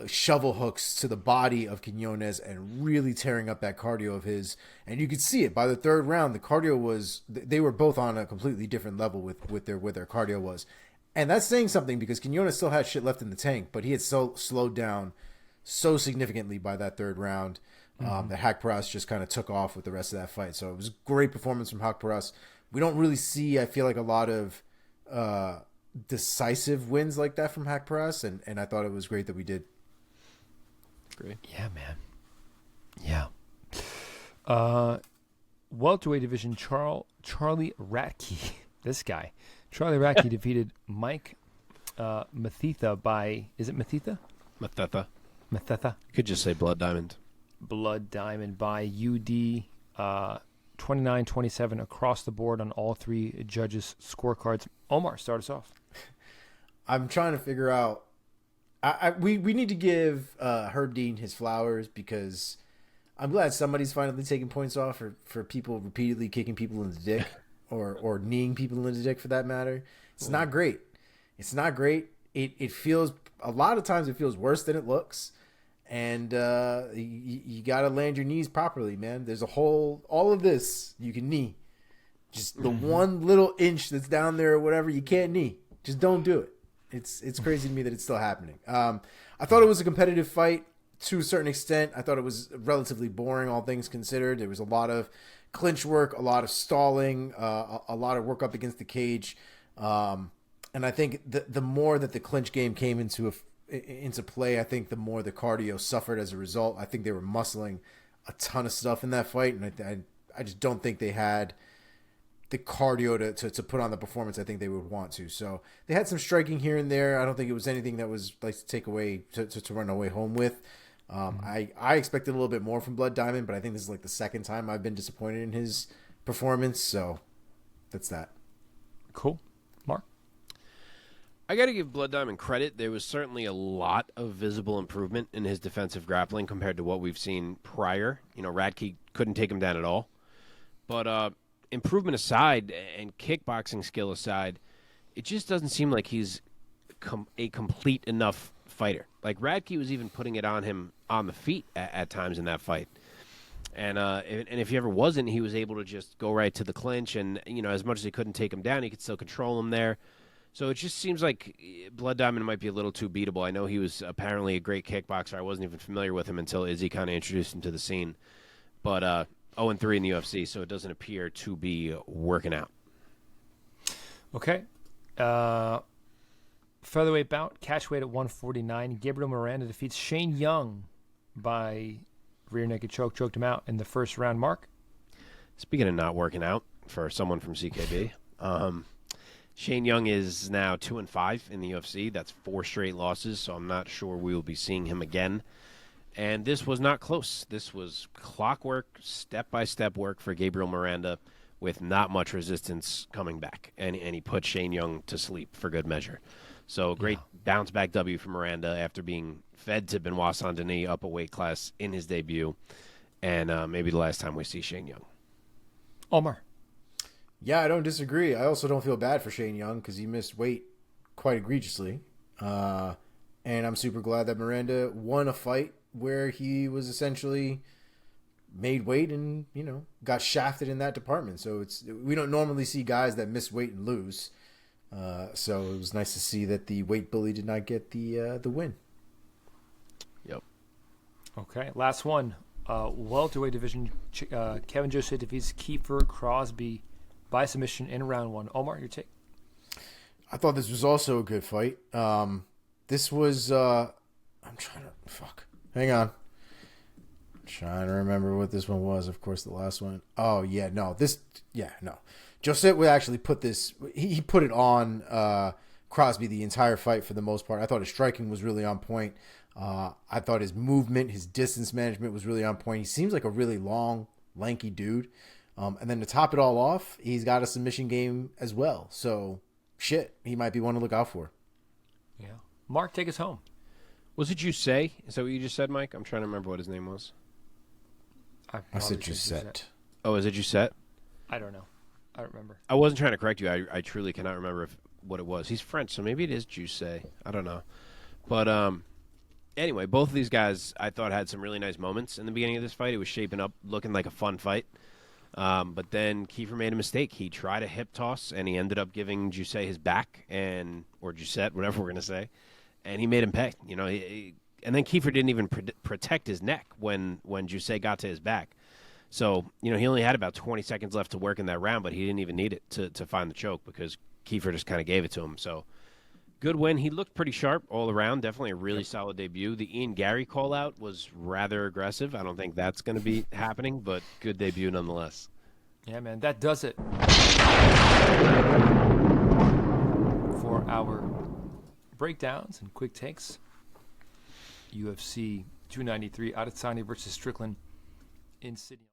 shovel hooks to the body of Quinones and really tearing up that cardio of his. And you could see it by the third round. The cardio was, they were both on a completely different level with their cardio was. And that's saying something because Quinones still had shit left in the tank, but he had slowed down so significantly by that third round that Haqparast just kind of took off with the rest of that fight. So it was a great performance from Haqparast. We don't really see, I feel like, a lot of decisive wins like that from Haqparast, and I thought it was great that we did. Great. Yeah, man. Yeah. Welterweight division, Charlie Ratke. This guy. Charlie Ratke defeated Mike Mathetha by, is it Mathetha? Mathetha. Mathetha. You could just say Blood Diamond. Blood Diamond by UD 29-27 across the board on all three judges' scorecards. Omar, start us off. I'm trying to figure out. We need to give Herb Dean his flowers because I'm glad somebody's finally taking points off for people repeatedly kicking people in the dick or kneeing people in the dick for that matter. It's not great. It's not great. It feels, a lot of times it feels worse than it looks. And you got to land your knees properly, man. There's all of this you can knee. Just the 1 little inch that's down there or whatever, you can't knee. Just don't do it. It's crazy to me that it's still happening. I thought it was a competitive fight to a certain extent. I thought it was relatively boring, all things considered. There was a lot of clinch work, a lot of stalling, a lot of work up against the cage. And I think the more that the clinch game came into play, I think the more the cardio suffered as a result. I think they were muscling a ton of stuff in that fight, and I just don't think they had the cardio to put on the performance I think they would want to. So they had some striking here and there. I don't think it was anything that was like to take away to run away home with. I expected a little bit more from Blood Diamond, but I think this is like the second time I've been disappointed in his performance. So that's that. Cool. Mark? I got to give Blood Diamond credit. There was certainly a lot of visible improvement in his defensive grappling compared to what we've seen prior. Ratke couldn't take him down at all. But improvement aside and kickboxing skill aside, it just doesn't seem like he's a complete enough fighter. Like Ratke was even putting it on him on the feet at times in that fight. And if he ever wasn't, he was able to just go right to the clinch. And, as much as he couldn't take him down, he could still control him there. So it just seems like Blood Diamond might be a little too beatable. I know he was apparently a great kickboxer. I wasn't even familiar with him until Izzy kind of introduced him to the scene. But 0-3 in the UFC, so it doesn't appear to be working out. Okay. Featherweight bout, catchweight at 149. Gabriel Miranda defeats Shane Jung by rear naked choke. Choked him out in the first round. Mark? Speaking of not working out for someone from CKB, Shane Jung is now 2-5 in the UFC. That's 4 straight losses, so I'm not sure we will be seeing him again. And this was not close. This was clockwork, step-by-step work for Gabriel Miranda with not much resistance coming back. And he put Shane Jung to sleep for good measure. So great bounce-back W for Miranda after being fed to Benoit Saint-Denis up a weight class in his debut. And maybe the last time we see Shane Jung. Omar? Yeah, I don't disagree. I also don't feel bad for Shane Jung because he missed weight quite egregiously. And I'm super glad that Miranda won a fight where he was essentially made weight and, got shafted in that department. So we don't normally see guys that miss weight and lose. So it was nice to see that the weight bully did not get the win. Yep. Okay, last one. Welterweight division, Kevin Jose defeats Kiefer Crosby by submission in round 1. Omar, your take? I thought this was also a good fight. This was I'm trying to hang on. I'm trying to remember what this one was. Of course, the last one. Oh yeah, no. Jose would actually put this. He put it on Crosby the entire fight for the most part. I thought his striking was really on point. I thought his movement, his distance management was really on point. He seems like a really long, lanky dude. And then to top it all off, he's got a submission game as well. So, shit, he might be one to look out for. Yeah. Mark, take us home. Was it Jusei? Is that what you just said, Mike? I'm trying to remember what his name was. I said Jusette. Oh, is it Jusette? I don't know. I don't remember. I wasn't trying to correct you. I truly cannot remember what it was. He's French, so maybe it is Jusei. I don't know. But anyway, both of these guys I thought had some really nice moments in the beginning of this fight. It was shaping up, looking like a fun fight. But then Kiefer made a mistake. He tried a hip toss, and he ended up giving Jusei his back, or Jusette, whatever we're going to say, and he made him pay. You know, and then Kiefer didn't even protect his neck when Jusei got to his back. So, you know, he only had about 20 seconds left to work in that round, but he didn't even need it to find the choke because Kiefer just kind of gave it to him. So, good win. He looked pretty sharp all around. Definitely a really solid debut. The Ian Gary call-out was rather aggressive. I don't think that's going to be happening, but good debut nonetheless. Yeah, man, that does it for our breakdowns and quick takes. UFC 293, Adesanya versus Strickland in Sydney.